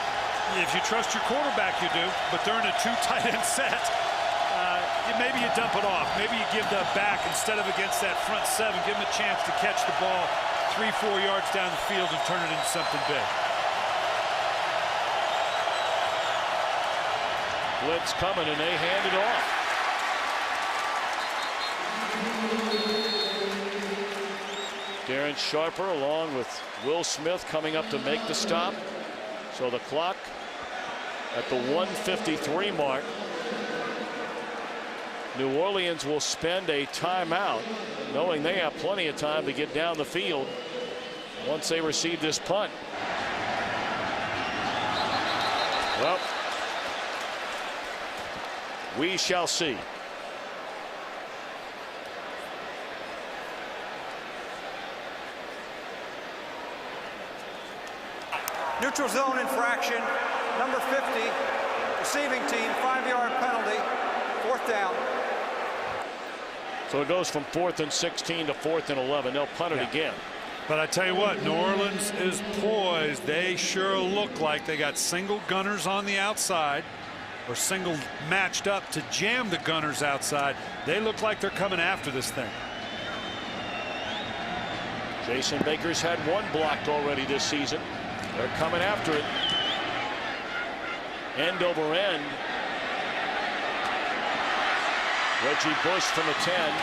If you trust your quarterback, you do. But they're in a 2 tight end set. Maybe you dump it off. Maybe you give the back instead of against that front 7. Give them a chance to catch the ball 3-4 yards down the field and turn it into something big. Blitz coming, and they hand it off. Darren Sharper along with Will Smith coming up to make the stop. So the clock at the 1:53 mark. New Orleans will spend a timeout, knowing they have plenty of time to get down the field once they receive this punt. Well, we shall see. Neutral zone infraction. Number 50. Receiving team. 5-yard penalty. 4th down. So it goes from 4th and 16 to 4th and 11. They'll punt it again. But I tell you what, New Orleans is poised. They sure look like they got single gunners on the outside, or single matched up to jam the gunners outside. They look like they're coming after this thing. Jason Baker's had 1 blocked already this season. They're coming after it. End over end. Reggie Bush from the 10.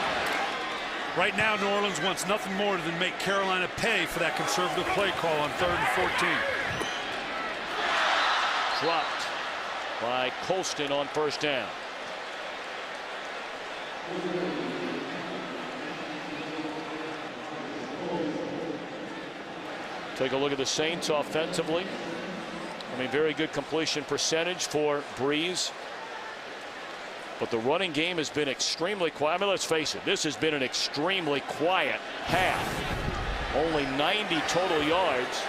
Right now, New Orleans wants nothing more than make Carolina pay for that conservative play call on 3rd and 14. Dropped by Colston on 1st down. Take a look at the Saints offensively. I mean, very good completion percentage for Breeze. But the running game has been extremely quiet. I mean, let's face it, this has been an extremely quiet half. Only 90 total yards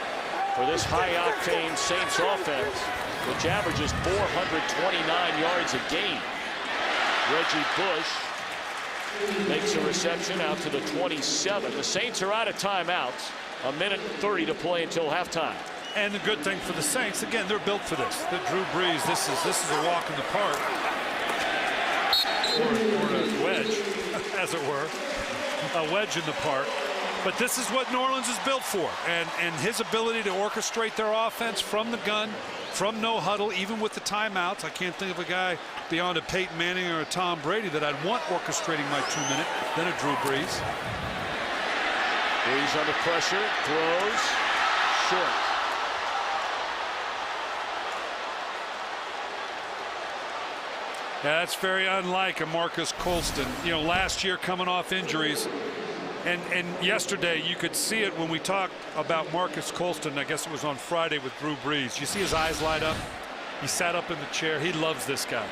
for this high-octane Saints offense, which averages 429 yards a game. Reggie Bush makes a reception out to the 27. The Saints are out of timeouts. A minute 30 to play until halftime. And the good thing for the Saints, again, they're built for this. The Drew Brees, this is a walk in the park, or a wedge, as it were, a wedge in the park. But this is what New Orleans is built for, and his ability to orchestrate their offense from the gun, from no huddle, even with the timeouts. I can't think of a guy beyond a Peyton Manning or a Tom Brady that I'd want orchestrating my 2-minute than a Drew Brees. Brees under pressure, throws, short. Yeah, that's very unlike a Marcus Colston. You know, last year coming off injuries, and yesterday you could see it when we talked about Marcus Colston. I guess it was on Friday with Drew Brees. You see his eyes light up. He sat up in the chair. He loves this guy,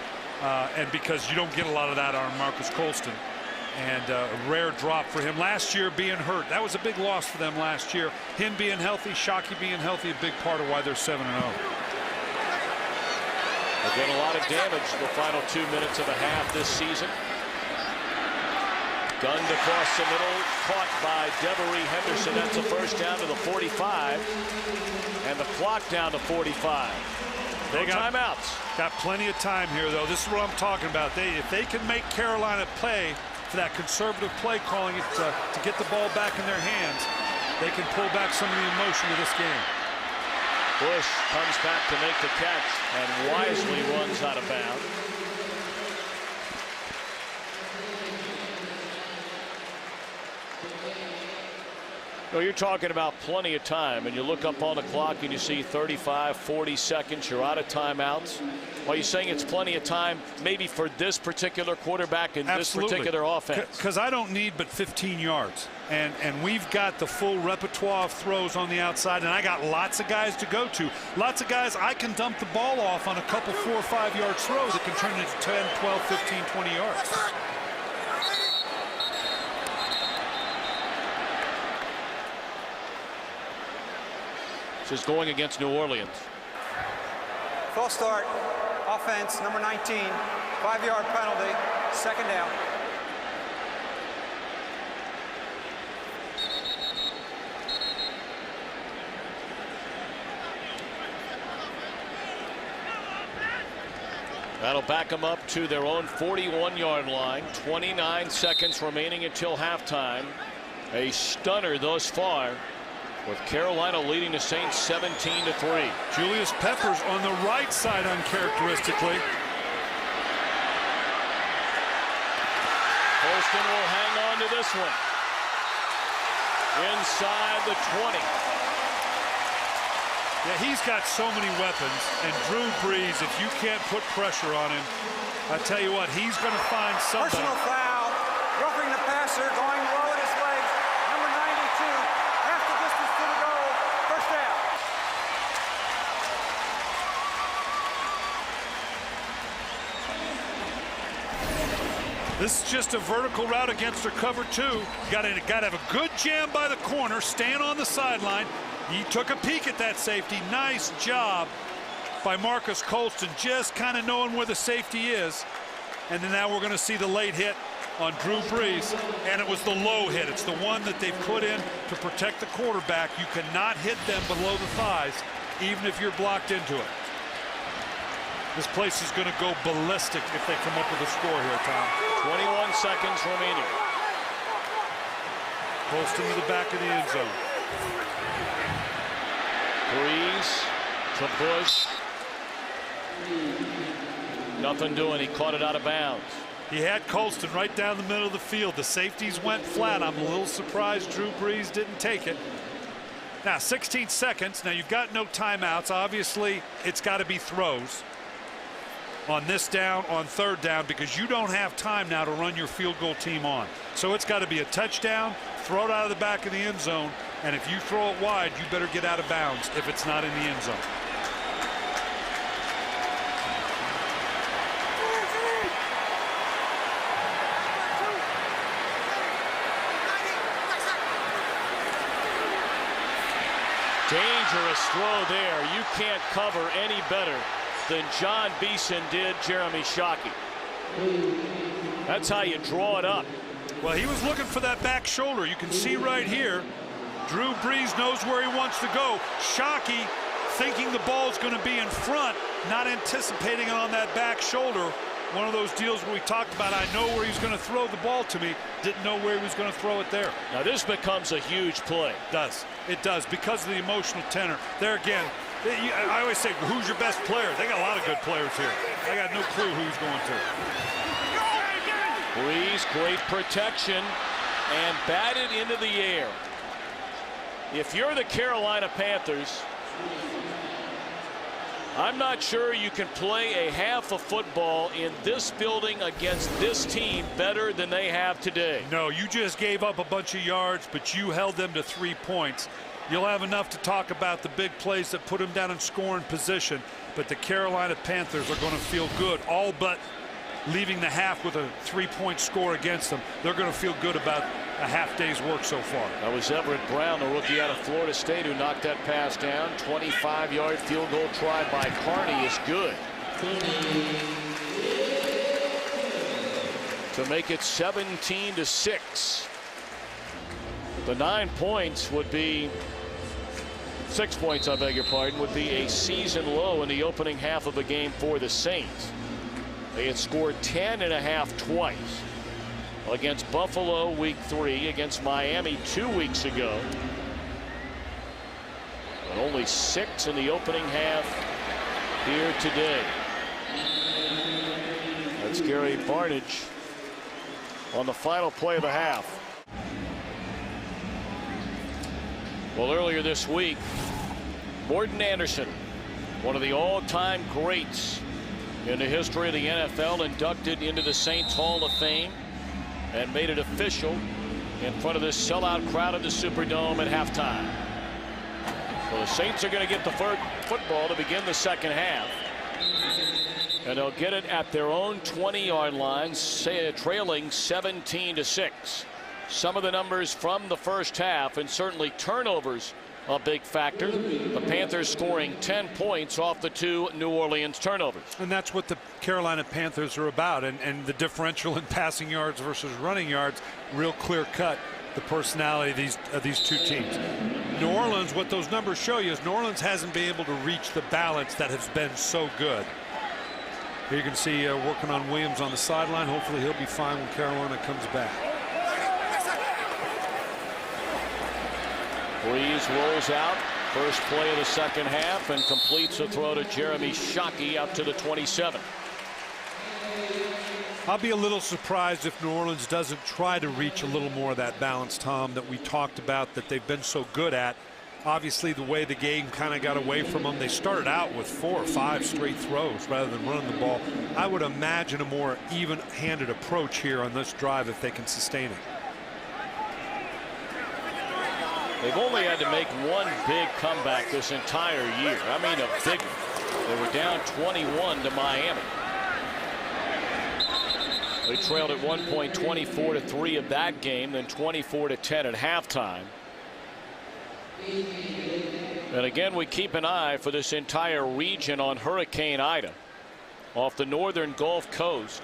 and because you don't get a lot of that on Marcus Colston. And a rare drop for him last year, being hurt. That was a big loss for them last year. Him being healthy, Shockey being healthy, a big part of why they're 7-0. Again, a lot of damage the final 2 minutes of a half this season. Gunned across the middle, caught by Devery Henderson. That's a first down to the 45, and the clock down to 45. They got timeouts. Got plenty of time here, though. This is what I'm talking about. If they can make Carolina pay for that conservative play calling to get the ball back in their hands, they can pull back some of the emotion of this game. Bush comes back to make the catch and wisely runs out of bounds. No, you're talking about plenty of time, and you look up on the clock and you see 35, 40 seconds. You're out of timeouts. Are you saying it's plenty of time maybe for this particular quarterback and this particular offense? Because I don't need but 15 yards. And we've got the full repertoire of throws on the outside, and I got lots of guys to go to. Lots of guys I can dump the ball off on a couple 4 or 5 yard throws that can turn into 10, 12, 15, 20 yards. This is going against New Orleans. Full start. Offense, number 19. 5-yard penalty. Second down. That'll back them up to their own 41-yard line. 29 seconds remaining until halftime. A stunner thus far, with Carolina leading the Saints 17-3. Julius Peppers on the right side uncharacteristically. Colston will hang on to this one. Inside the 20. Yeah, he's got so many weapons, and Drew Brees, if you can't put pressure on him, I tell you what, he's going to find something. Personal foul, roughing the passer, going low at his legs. Number 92, half the distance to the goal. First down. This is just a vertical route against their cover two. Got to have a good jam by the corner, staying on the sideline. He took a peek at that safety. Nice job by Marcus Colston, just kind of knowing where the safety is. And then now we're going to see the late hit on Drew Brees, and it was the low hit. It's the one that they've put in to protect the quarterback. You cannot hit them below the thighs, even if you're blocked into it. This place is going to go ballistic if they come up with a score here, Tom. 21 seconds remaining. Colston to the back of the end zone. Brees to Bush. Nothing doing. He caught it out of bounds. He had Colston right down the middle of the field. The safeties went flat. I'm a little surprised Drew Brees didn't take it. Now 16 seconds. Now you've got no timeouts. Obviously it's got to be throws on this down, on third down, because you don't have time now to run your field goal team on. So it's got to be a touchdown, throw it out of the back of the end zone, and if you throw it wide, you better get out of bounds if it's not in the end zone. dangerous throw there. You can't cover any better than John Beeson did Jeremy Shockey. That's how you draw it up. Well, he was looking for that back shoulder. You can see right here, Drew Brees knows where he wants to go. Shockey thinking the ball's going to be in front, not anticipating on that back shoulder. One of those deals where we talked about, I know where he's going to throw the ball to me, didn't know where he was going to throw it there. Now this becomes a huge play. It does, because of the emotional tenor. There again, I always say, who's your best player? They got a lot of good players here. I got no clue who he's going to. Brees, great protection, and batted into the air. If you're the Carolina Panthers, I'm not sure you can play a half of football in this building against this team better than they have today. No, you just gave up a bunch of yards, but you held them to 3 points. You'll have enough to talk about the big plays that put them down in scoring position, but the Carolina Panthers are going to feel good, all but leaving the half with a 3-point score against them. They're going to feel good about a half day's work so far. That was Everett Brown, the rookie out of Florida State, who knocked that pass down. 25-yard field goal try by Carney is good to make it 17-6. The 9 points would be 6 points, I beg your pardon, would be a season low in the opening half of the game for the Saints. They had scored 10.5 twice against Buffalo week 3, against Miami 2 weeks ago, and only 6 in the opening half here today. That's Gary Barnidge on the final play of the half. Well, earlier this week, Morton Anderson, one of the all-time greats in the history of the NFL, inducted into the Saints Hall of Fame and made it official in front of this sellout crowd at the Superdome at halftime. So the Saints are going to get the football to begin the second half, and they'll get it at their own 20-yard line, trailing 17-6. Some of the numbers from the first half, and certainly turnovers a big factor. The Panthers scoring 10 points off the 2 New Orleans turnovers. And that's what the Carolina Panthers are about, and the differential in passing yards versus running yards, real clear cut, the personality of these two teams. New Orleans, what those numbers show you is New Orleans hasn't been able to reach the balance that has been so good. Here you can see working on Williams on the sideline. Hopefully he'll be fine when Carolina comes back. Brees rolls out, first play of the second half, and completes a throw to Jeremy Shockey out to the 27. I'll be a little surprised if New Orleans doesn't try to reach a little more of that balance, Tom, that we talked about that they've been so good at. Obviously, the way the game kind of got away from them, they started out with 4 or 5 straight throws rather than running the ball. I would imagine a more even-handed approach here on this drive if they can sustain it. They've only had to make one big comeback this entire year. I mean, a big one. They were down 21 to Miami. They trailed at one point 24-3 of that game, then 24-10 at halftime. And again, we keep an eye for this entire region on Hurricane Ida off the northern Gulf Coast,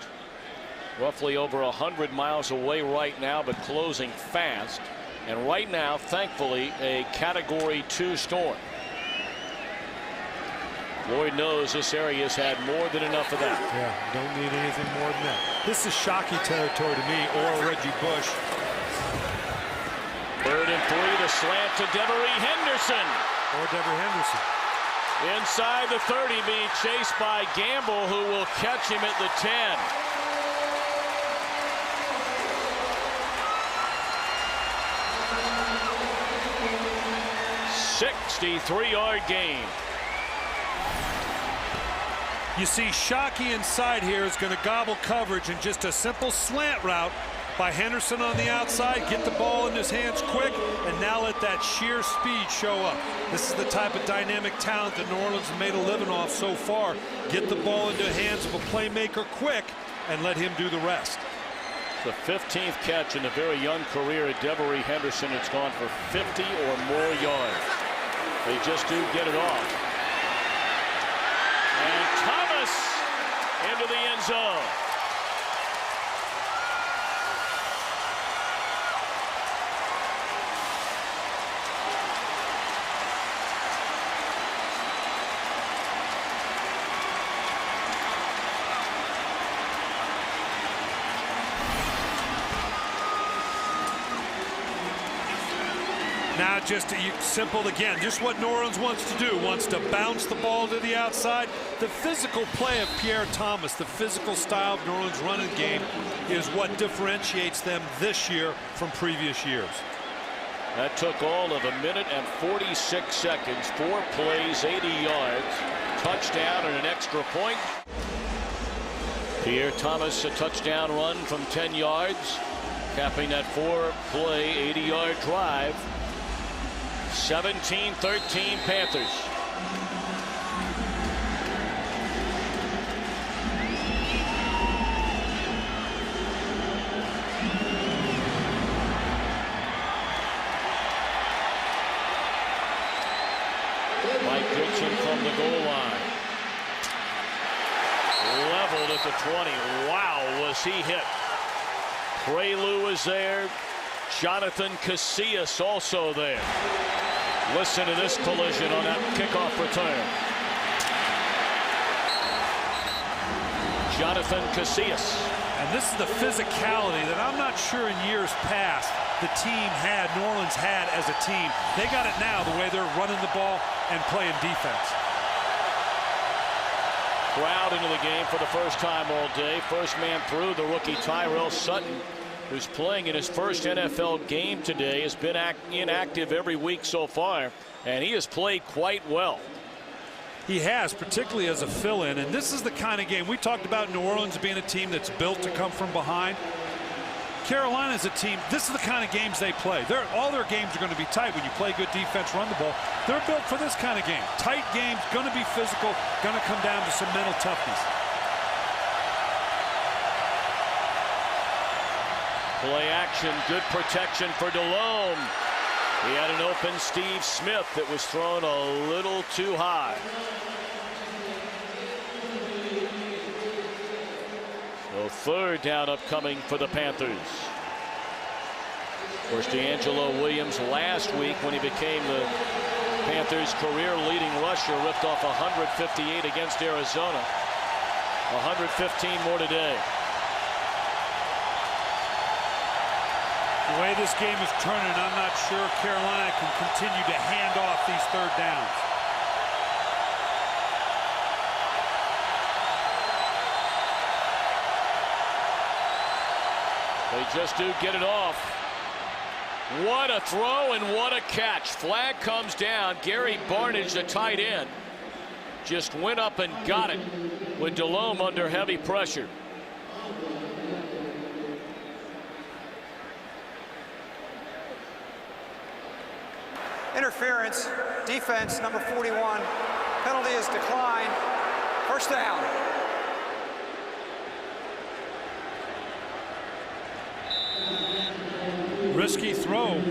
roughly over 100 miles away right now, but closing fast. And right now, thankfully, a Category 2 storm. Lloyd knows this area has had more than enough of that. Yeah, don't need anything more than that. This is Shockey territory to me, or Reggie Bush. 3rd and 3, the slant to Devery Henderson. Or Devery Henderson. Inside the 30, being chased by Gamble, who will catch him at the 10. 63-yard gain. You see Shockey inside here is going to gobble coverage, and just a simple slant route by Henderson on the outside, get the ball in his hands quick, and now let that sheer speed show up. This is the type of dynamic talent that New Orleans has made a living off so far. Get the ball into the hands of a playmaker quick and let him do the rest. The 15th catch in the very young career of Devery Henderson. It's gone for 50 or more yards. They just do get it off. And Thomas into the end zone. Now just simple again, just what New Orleans wants to do, wants to bounce the ball to the outside. The physical play of Pierre Thomas, the physical style of New Orleans running game is what differentiates them this year from previous years. That took all of 1 minute and 46 seconds, 4 plays, 80 yards, touchdown and an extra point. Pierre Thomas, a touchdown run from 10 yards, capping that 4-play, 80-yard drive. 17-13 Panthers. Mike Dixon from the goal line. Leveled at the 20. Wow, was he hit. Prelu was there. Jonathan Casillas also there. Listen to this collision on that kickoff return. Jonathan Casillas. And this is the physicality that I'm not sure in years past the team had, New Orleans had as a team. They got it now, the way they're running the ball and playing defense. Crowd into the game for the first time all day. First man through, the rookie Tyrell Sutton, who's playing in his first NFL game today, has been inactive every week so far, and he has played quite well. He has, particularly as a fill-in, and this is the kind of game we talked about. New Orleans being a team that's built to come from behind. Carolina is a team, this is the kind of games they play. All their games are going to be tight. When you play good defense, run the ball, they're built for this kind of game. Tight games, going to be physical, going to come down to some mental toughness. Play action, good protection for Delhomme. He had an open Steve Smith that was thrown a little too high. So third down upcoming for the Panthers. Of course, DeAngelo Williams last week, when he became the Panthers' career leading rusher, ripped off 158 against Arizona. 115 more today. The way this game is turning, I'm not sure Carolina can continue to hand off these third downs. They just do get it off. What a throw and what a catch. Flag comes down. Gary Barnidge, the tight end, just went up and got it with Delhomme under heavy pressure. Interference, defense, number 41. Penalty is declined. First down. Risky throw.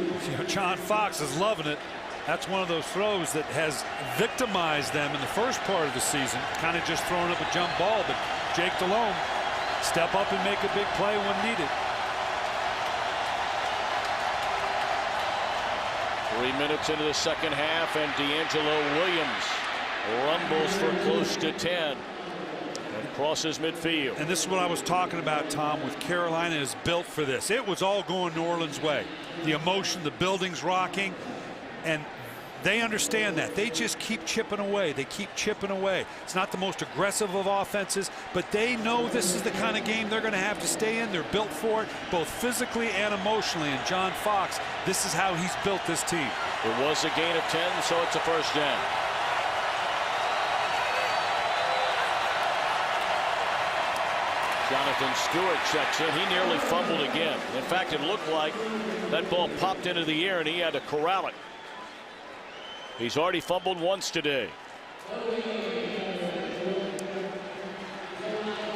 John Fox is loving it. That's one of those throws that has victimized them in the first part of the season. Kind of just throwing up a jump ball, but Jake Delhomme step up and make a big play when needed. 3 minutes into the second half, and DeAngelo Williams rumbles for close to 10 and crosses midfield. And this is what I was talking about, Tom, with Carolina is built for this. It was all going New Orleans' way. The emotion, the building's rocking, and they understand that. They just keep chipping away. They keep chipping away. It's not the most aggressive of offenses, but they know this is the kind of game they're going to have to stay in. They're built for it, both physically and emotionally. And John Fox, this is how he's built this team. It was a gain of 10, so it's a first down. Jonathan Stewart checks in. He nearly fumbled again. In fact, it looked like that ball popped into the air and he had to corral it. He's already fumbled once today.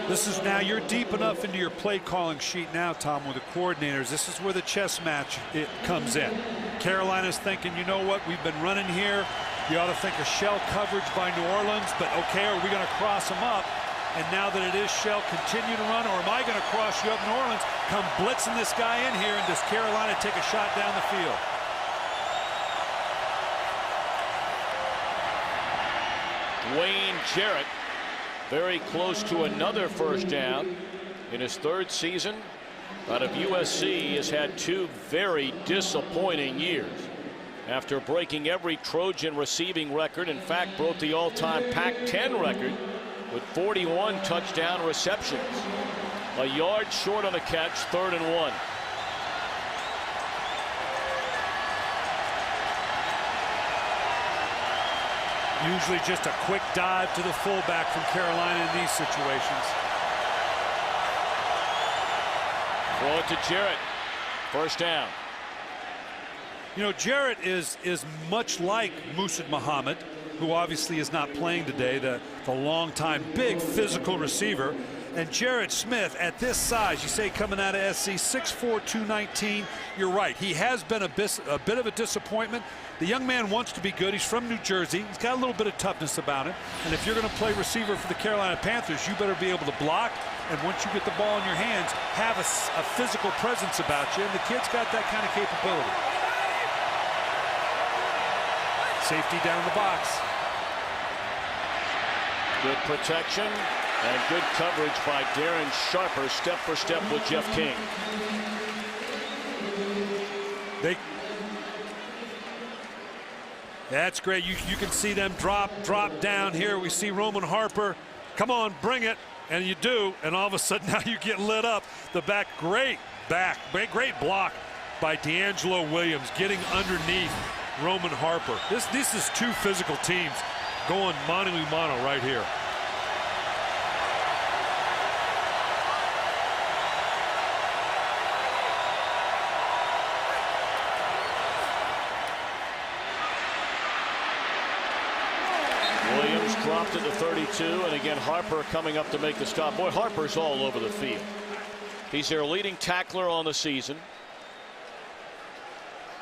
This is now, you're deep enough into your play calling sheet now, Tom, with the coordinators. This is where the chess match comes in. Carolina's thinking, you know what, we've been running here. You ought to think of shell coverage by New Orleans, but okay, are we going to cross them up? And now that it is shell, continue to run, or am I going to cross you up, New Orleans? Come blitzing this guy in here, and does Carolina take a shot down the field? Wayne Jarrett very close to another first down in his third season out of USC. Has had two very disappointing years after breaking every Trojan receiving record. In fact, broke the all-time Pac-10 record with 41 touchdown receptions. A yard short on the catch, 3rd and 1. Usually just a quick dive to the fullback from Carolina in these situations. Throw it to Jarrett. First down. You know, Jarrett is much like Musa Muhammad, who obviously is not playing today, the longtime big physical receiver. And Jarrett Smith at this size, you say coming out of SC, 6'4", 219. You're right. He has been a bit of a disappointment. The young man wants to be good. He's from New Jersey. He's got a little bit of toughness about him. And if you're going to play receiver for the Carolina Panthers, you better be able to block. And once you get the ball in your hands, have a physical presence about you. And the kid's got that kind of capability. Safety down the box. Good protection and good coverage by Darren Sharper, step for step with Jeff King. That's great. You can see them drop down here. We see Roman Harper. Come on, bring it. And you do. And all of a sudden now you get lit up. The great block by D'Angelo Williams, getting underneath Roman Harper. This is two physical teams going mano a mano right here. Williams dropped it to 32, and again Harper coming up to make the stop. Boy, Harper's all over the field. He's their leading tackler on the season.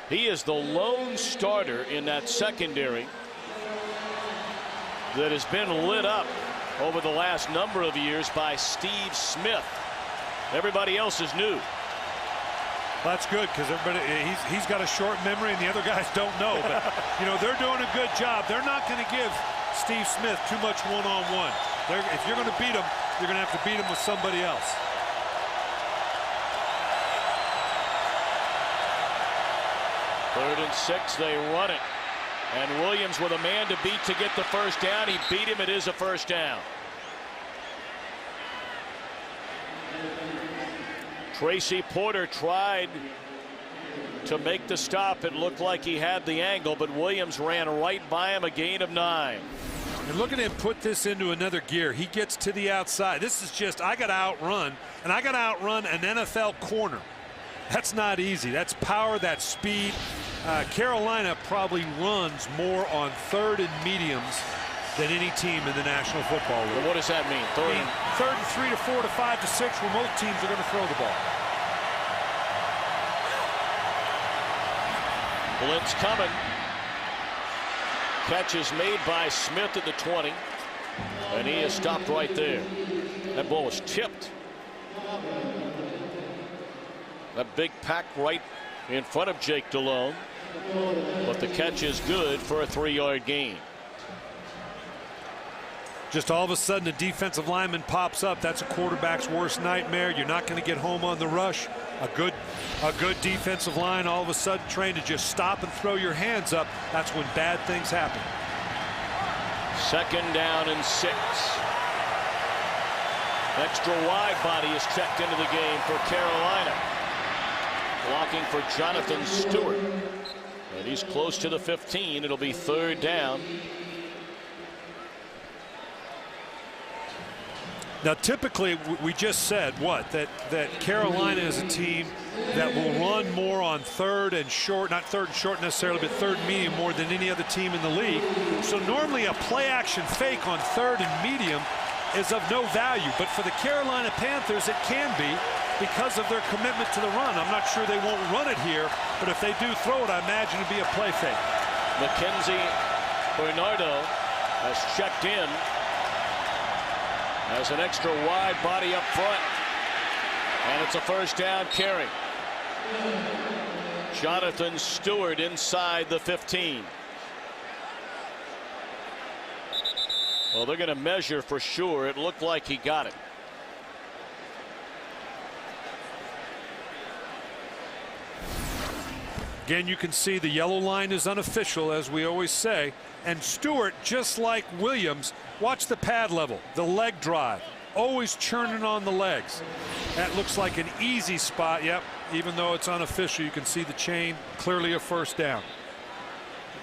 He is the lone starter in that secondary that has been lit up over the last number of years by Steve Smith. Everybody else is new. That's good, because he's got a short memory and the other guys don't know. But you know, they're doing a good job. They're not going to give Steve Smith too much one-on-one. If you're going to beat him, you're going to have to beat him with somebody else. Third and 6, they run it. And Williams with a man to beat to get the first down. He beat him. It is a first down. Tracy Porter tried to make the stop. It looked like he had the angle, but Williams ran right by him, a gain of 9. And look at him put this into another gear. He gets to the outside. This is just, I got to outrun, and I got to outrun an NFL corner. That's not easy. That's power, that's speed. Carolina probably runs more on 3rd and mediums than any team in the National Football League. Well, what does that mean? Third and 3 to 4 to 5 to 6, where most teams are going to throw the ball. Blitz coming. Catch is made by Smith at the 20. And he is stopped right there. That ball was tipped. That big pack right in front of Jake Delhomme. But the catch is good for a 3-yard gain. Just all of a sudden a defensive lineman pops up. That's a quarterback's worst nightmare. You're not going to get home on the rush. A good defensive line all of a sudden trained to just stop and throw your hands up. That's when bad things happen. 2nd down and 6. Extra wide body is checked into the game for Carolina. Blocking for Jonathan Stewart. And he's close to the 15. It'll be 3rd down. Now, typically, we just said that Carolina is a team that will run more on 3rd and short, not 3rd and short necessarily, but 3rd and medium more than any other team in the league. So normally a play-action fake on 3rd and medium is of no value. But for the Carolina Panthers, it can be because of their commitment to the run. I'm not sure they won't run it here, but if they do throw it, I imagine it'd be a play fake. McKenzie Bernardo has checked in as an extra wide body up front. And it's a first down carry. Jonathan Stewart inside the 15. Well, they're going to measure for sure. It looked like he got it. Again, you can see the yellow line is unofficial, as we always say. And Stewart, just like Williams, watch the pad level, the leg drive, always churning on the legs. That looks like an easy spot. Yep, even though it's unofficial, you can see the chain, clearly a first down.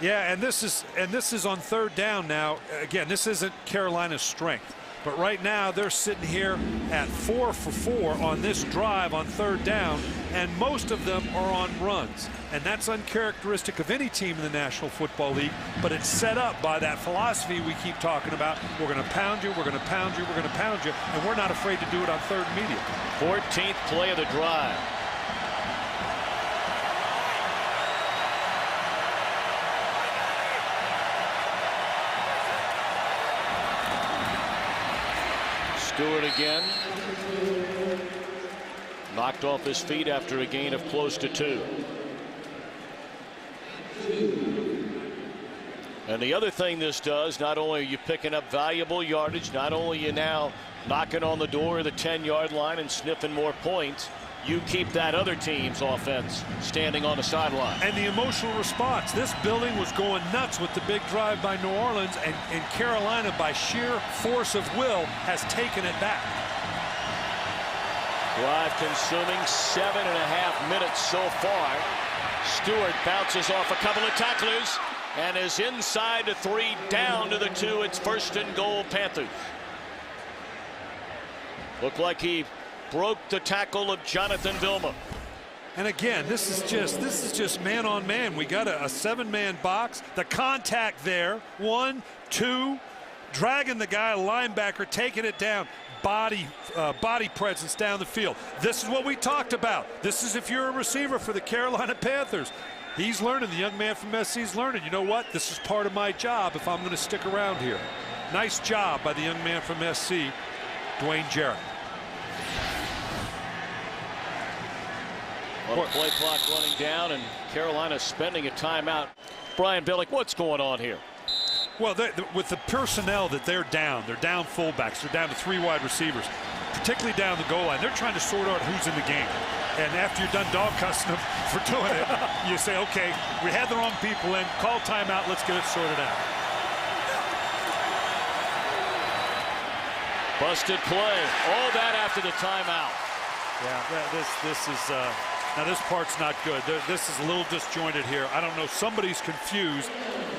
Yeah, and this is on third down now. Again, this isn't Carolina's strength, but right now they're sitting here at 4 for 4 on this drive on third down, and most of them are on runs. And that's uncharacteristic of any team in the National Football League, but it's set up by that philosophy we keep talking about. We're going to pound you, we're going to pound you, we're going to pound you, and we're not afraid to do it on third and medium. 14th play of the drive. Stewart again. Knocked off his feet after a gain of close to 2. And the other thing this does, not only are you picking up valuable yardage, not only are you now knocking on the door of the 10-yard line and sniffing more points, you keep that other team's offense standing on the sideline. And the emotional response. This building was going nuts with the big drive by New Orleans, and Carolina, by sheer force of will, has taken it back. Drive consuming 7.5 minutes so far. Stewart bounces off a couple of tacklers and is inside the 3, down to the 2. It's first and goal, Panthers. Looked like he broke the tackle of Jonathan Vilma. And again, this is just man on man. We got a 7-man box. The contact there, 1, 2, dragging the guy, a linebacker, taking it down. Body presence down the field. This is what we talked about. This is if you're a receiver for the Carolina Panthers. He's learning. The young man from SC's learning. You know what? This is part of my job if I'm going to stick around here. Nice job by the young man from SC, Dwayne Jarrett. Well, play clock running down, and Carolina spending a timeout. Brian Billick, what's going on here? Well, with the personnel that they're down fullbacks, they're down to 3 wide receivers, particularly down the goal line. They're trying to sort out who's in the game. And after you're done dog cussing them for doing it, you say, okay, we had the wrong people in, call timeout, let's get it sorted out. Busted play. All that after the timeout. Yeah, this is now this part's not good. This is a little disjointed here. I don't know. Somebody's confused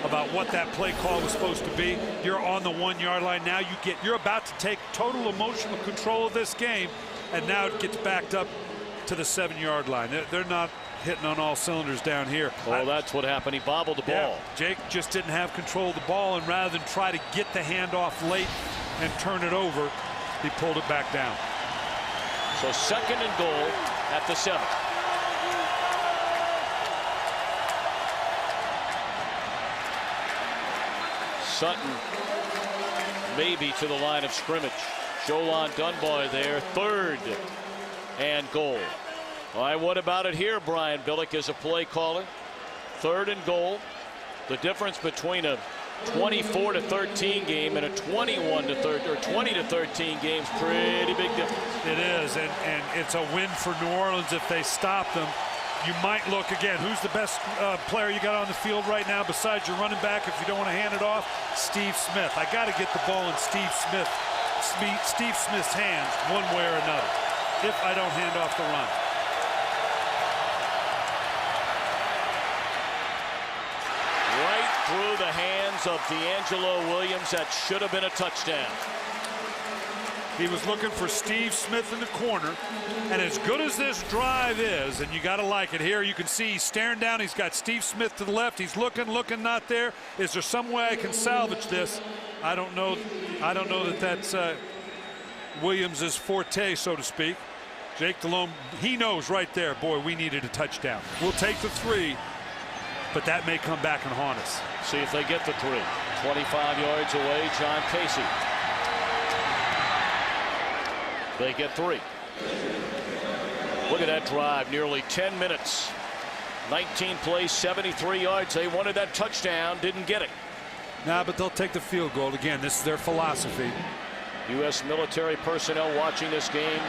about what that play call was supposed to be. You're on the 1-yard line now. You're about to take total emotional control of this game, and now it gets backed up to the 7-yard line. They're not hitting on all cylinders down here. Oh, that's what happened. He bobbled the ball. Yeah, Jake just didn't have control of the ball, and rather than try to get the handoff late and turn it over, he pulled it back down. So second and goal at the 7. Sutton maybe to the line of scrimmage. Jolon Dunbar there, 3rd and goal. All right, what about it here, Brian Billick, as a play caller? 3rd and goal. The difference between a 24-13 game and a 21-13 or 20-13 game is pretty big difference. It is, and it's a win for New Orleans if they stop them. You might look again. Who's the best player you got on the field right now besides your running back? If you don't want to hand it off, Steve Smith. I got to get the ball in Steve Smith's hands one way or another. If I don't hand off the run. Right through the hands of D'Angelo Williams. That should have been a touchdown. He was looking for Steve Smith in the corner, and as good as this drive is, and you got to like it here, you can see he's staring down. He's got Steve Smith to the left. He's looking, not there. Is there some way I can salvage this? I don't know that that's Williams' forte, so to speak. Jake Delhomme, he knows right there, boy, we needed a touchdown. We'll take the 3. but that may come back and haunt us. See if they get the 3. 25 yards away, John Casey. They get 3. Look at that drive, nearly 10 minutes. 19 plays, 73 yards. They wanted that touchdown, didn't get it. Nah, but they'll take the field goal. Again, this is their philosophy. U.S. military personnel watching this game,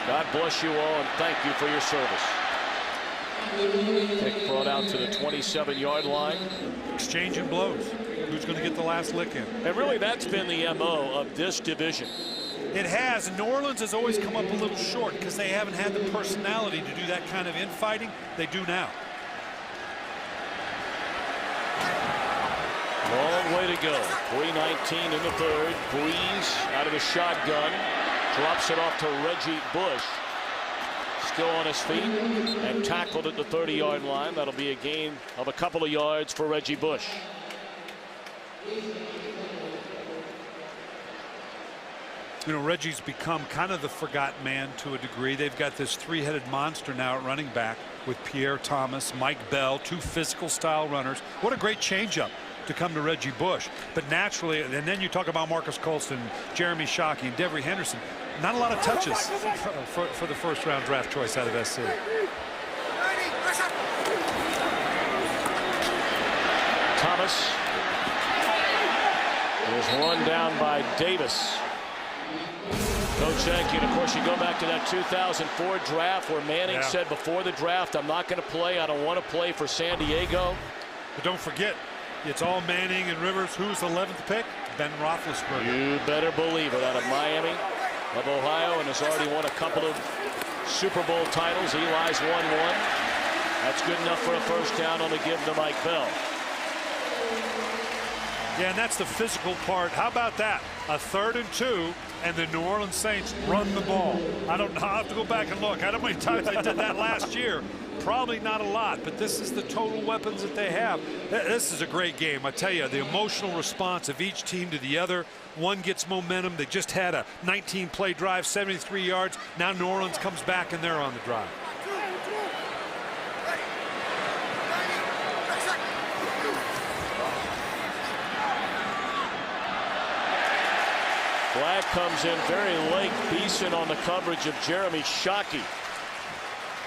God bless you all and thank you for your service. Kick brought out to the 27-yard line. Exchanging blows. Who's going to get the last lick in? And really, that's been the MO of this division. It has. New Orleans has always come up a little short because they haven't had the personality to do that kind of infighting. They do now. Long way to go. 3:19 in the third. Breeze out of the shotgun. Drops it off to Reggie Bush. Still on his feet and tackled at the 30-yard line. That'll be a gain of a couple of yards for Reggie Bush. You know, Reggie's become kind of the forgotten man to a degree. They've got this three-headed monster now at running back with Pierre Thomas, Mike Bell, 2 physical style runners. What a great changeup to come to Reggie Bush. But naturally, and then you talk about Marcus Colston, Jeremy Shockey, and Devery Henderson. Not a lot of touches for the first-round draft choice out of SC. Thomas is run down by Davis. Coach Sankey, and of course you go back to that 2004 draft where Manning said before the draft, I'm not going to play. I don't want to play for San Diego. But don't forget, it's all Manning and Rivers. Who's the 11th pick? Ben Roethlisberger. You better believe it. Out of Miami of Ohio, and has already won a couple of Super Bowl titles. Eli's won 1. That's good enough for a first down on the give to Mike Bell. Yeah, and that's the physical part. How about that? A 3rd and 2, and the New Orleans Saints run the ball. I don't know. I'll have to go back and look. I don't know how many times they did that last year. Probably not a lot, but this is the total weapons that they have. This is a great game. I tell you, the emotional response of each team to the other. One gets momentum. They just had a 19-play drive, 73 yards. Now New Orleans comes back, and they're on the drive. Black comes in very late. Beeson on the coverage of Jeremy Shockey.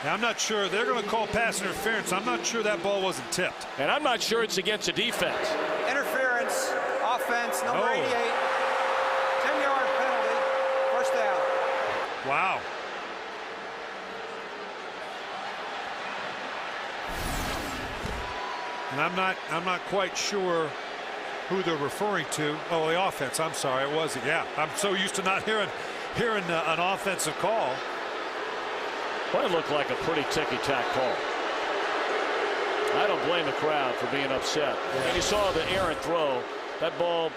Now, I'm not sure. They're going to call pass interference. I'm not sure that ball wasn't tipped. And I'm not sure it's against the defense. Interference, offense, number 88. 10-yard penalty, first down. Wow. And I'm not quite sure who they're referring to. Oh, the offense. I'm sorry. It wasn't. Yeah. I'm so used to not hearing an offensive call. Well, it looked like a pretty ticky-tack call. I don't blame the crowd for being upset. Yeah. And you saw the errant throw. That ball,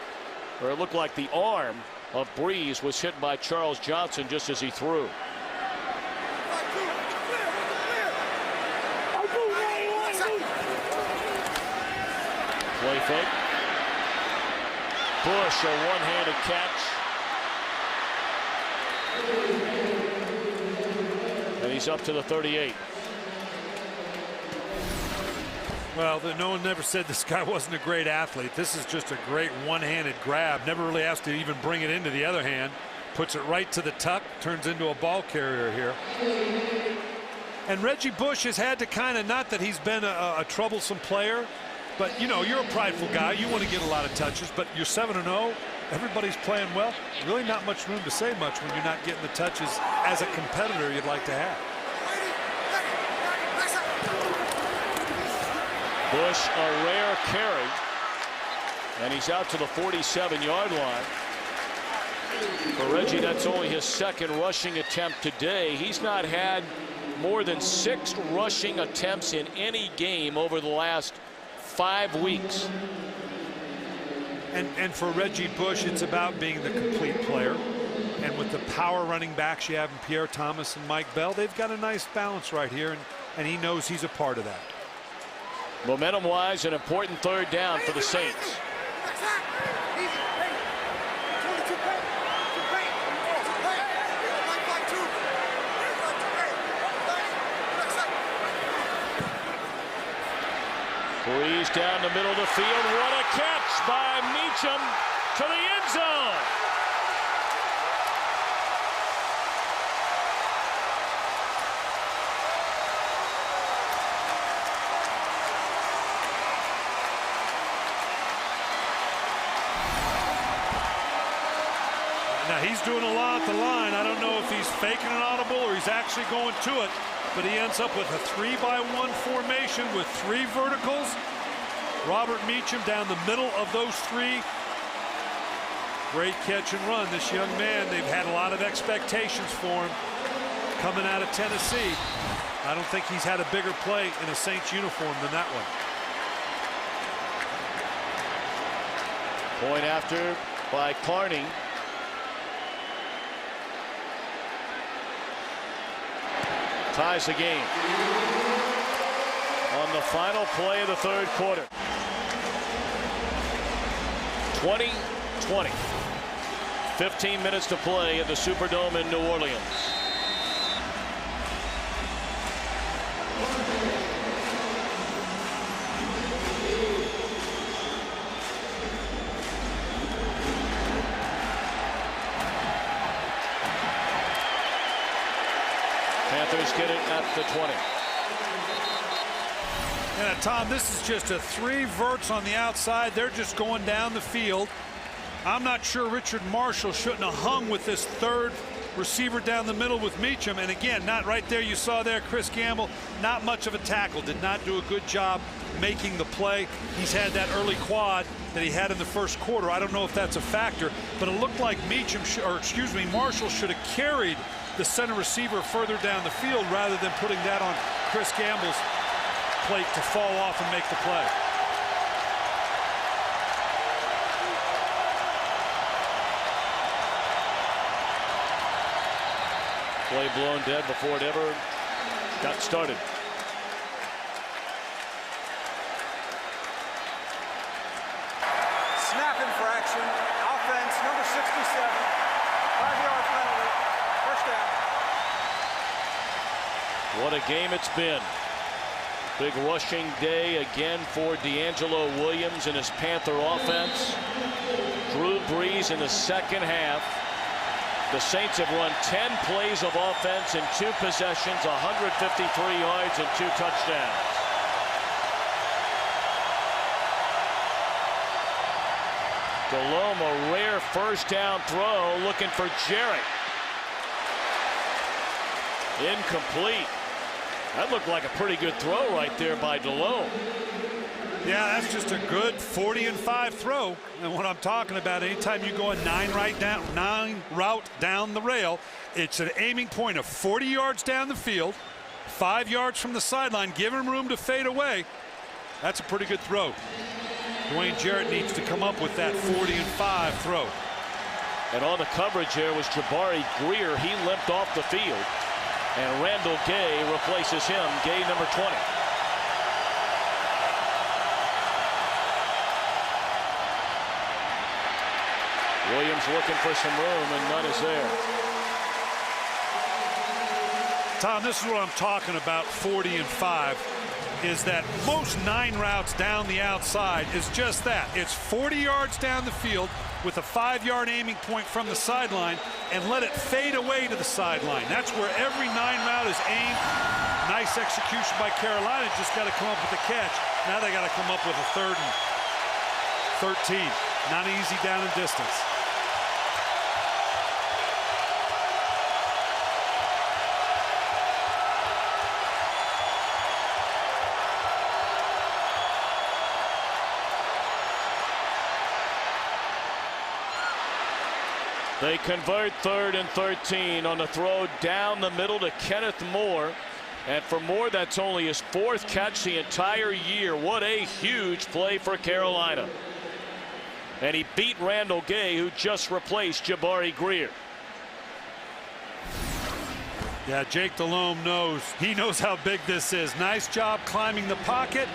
or it looked like the arm of Breeze was hit by Charles Johnson just as he threw. Play fake. Bush, a one-handed catch. And he's up to the 38. Well, no one never said this guy wasn't a great athlete. This is just a great one-handed grab. Never really has to even bring it into the other hand. Puts it right to the tuck. Turns into a ball carrier here. And Reggie Bush has had to kind of, not that he's been a troublesome player, but, you know, you're a prideful guy. You want to get a lot of touches, but you're 7-0. Everybody's playing well. Really not much room to say much when you're not getting the touches as a competitor you'd like to have. Bush, a rare carry, and he's out to the 47-yard line. For Reggie, that's only his second rushing attempt today. He's not had more than 6 rushing attempts in any game over the last 5 weeks. And for Reggie Bush, it's about being the complete player. And with the power running backs you have in Pierre Thomas and Mike Bell, they've got a nice balance right here, and he knows he's a part of that. Momentum-wise, an important third down for the Saints. Breeze down the middle of the field. What a catch by Meacham to the end zone. Now he's doing a lot at the line. I don't know if he's faking an audible or he's actually going to it, but he ends up with a 3-by-1 formation with 3 verticals. Robert Meacham down the middle of those 3. Great catch and run. This young man, they've had a lot of expectations for him coming out of Tennessee. I don't think he's had a bigger play in a Saints uniform than that one. Point after by Carney. Ties the game on the final play of the third quarter. 20-20. 15 minutes to play at the Superdome in New Orleans. Panthers get it at the 20. Yeah, Tom, this is just a 3 verts on the outside. They're just going down the field. I'm not sure Richard Marshall shouldn't have hung with this 3rd receiver down the middle with Meacham. And again, not right there. You saw there Chris Gamble, not much of a tackle. Did not do a good job making the play. He's had that early quad that he had in the first quarter. I don't know if that's a factor, but it looked like Marshall should have carried the center receiver further down the field rather than putting that on Chris Gamble's plate to fall off and make the play. Play blown dead before it ever got started. Snap infraction. Offense, number 67. 5-yard penalty. First down. What a game it's been. Big rushing day again for D'Angelo Williams and his Panther offense. Drew Brees in the second half. The Saints have run 10 plays of offense in 2 possessions, 153 yards and 2 touchdowns. Delhomme, a rare first down throw, looking for Jarrett. Incomplete. That looked like a pretty good throw right there by Delhomme. Yeah, that's just a good 40-5 throw. And what I'm talking about, anytime you go a 9 route down the rail, it's an aiming point of 40 yards down the field, 5 yards from the sideline, give him room to fade away. That's a pretty good throw. Dwayne Jarrett needs to come up with that 40-5 throw. And on the coverage here was Jabari Greer. He limped off the field. And Randall Gay replaces him, Gay number 20. Williams looking for some room, and none is there. Tom, this is what I'm talking about, 40-5, is that most 9 routes down the outside is just that. It's 40 yards down the field with a 5-yard aiming point from the sideline and let it fade away to the sideline. That's where every 9 route is aimed. Nice execution by Carolina. Just got to come up with the catch. Now they got to come up with a 3rd and 13. Not easy down in distance. They convert 3rd and 13 on the throw down the middle to Kenneth Moore. And for Moore, that's only his 4th catch the entire year. What a huge play for Carolina. And he beat Randall Gay, who just replaced Jabari Greer. Yeah, Jake Delhomme knows. He knows how big this is. Nice job climbing the pocket.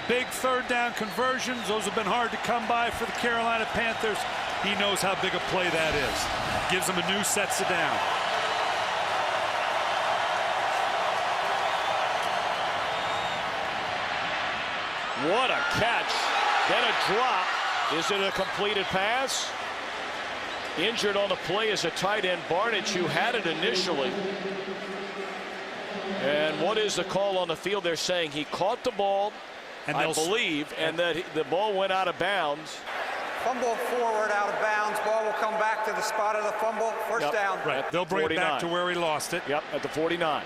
Big 3rd down conversions. Those have been hard to come by for the Carolina Panthers. He knows how big a play that is. Gives him a new, sets it down. What a catch. Then a drop. Is it a completed pass? Injured on the play is a tight end, Barnidge, who had it initially. And what is the call on the field? They're saying he caught the ball, and I believe, and that the ball went out of bounds. Fumble forward out of bounds. Ball will come back to the spot of the fumble. First down. Right. They'll bring 49. It back to where he lost it. Yep, at the 49.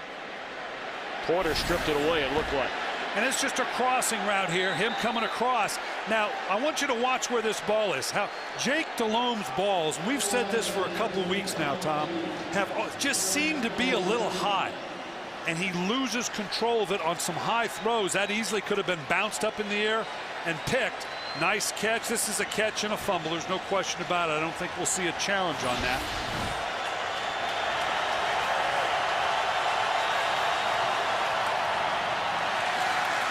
Porter stripped it away, it looked like. And it's just a crossing route here, him coming across. Now, I want you to watch where this ball is. How Jake Delhomme's balls, we've said this for a couple weeks now, Tom, have just seemed to be a little high. And he loses control of it on some high throws. That easily could have been bounced up in the air and picked. Nice catch. This is a catch and a fumble. There's no question about it. I don't think we'll see a challenge on that.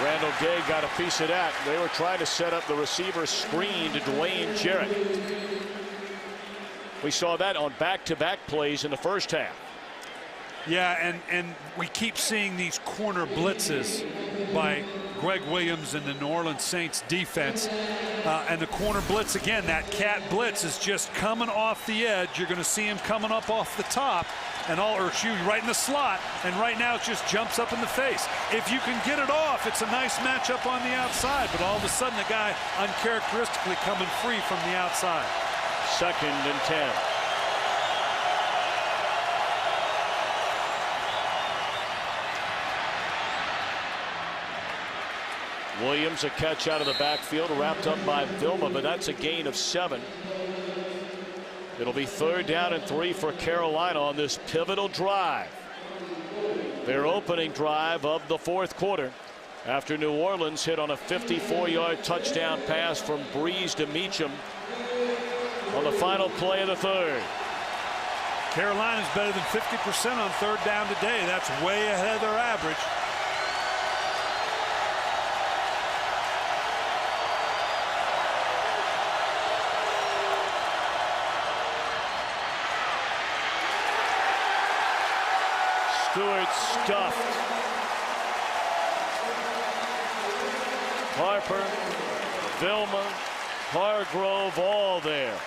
Randall Gay got a piece of that. They were trying to set up the receiver screen to Dwayne Jarrett. We saw that on back-to-back plays in the first half. Yeah, and we keep seeing these corner blitzes by Greg Williams and the New Orleans Saints defense. And the corner blitz, again, that cat blitz is just coming off the edge. You're going to see him coming up off the top and right in the slot. And right now it just jumps up in the face. If you can get it off, it's a nice matchup on the outside. But all of a sudden, the guy uncharacteristically coming free from the outside. 2nd and 10. Williams, a catch out of the backfield, wrapped up by Vilma, but that's a gain of 7. It'll be 3rd down and 3 for Carolina on this pivotal drive. Their opening drive of the 4th quarter after New Orleans hit on a 54-yard touchdown pass from Breeze to Meacham on the final play of the 3rd. Carolina's better than 50% on 3rd down today. That's way ahead of their average. Stewart stuffed. Harper, Vilma, Hargrove, all there.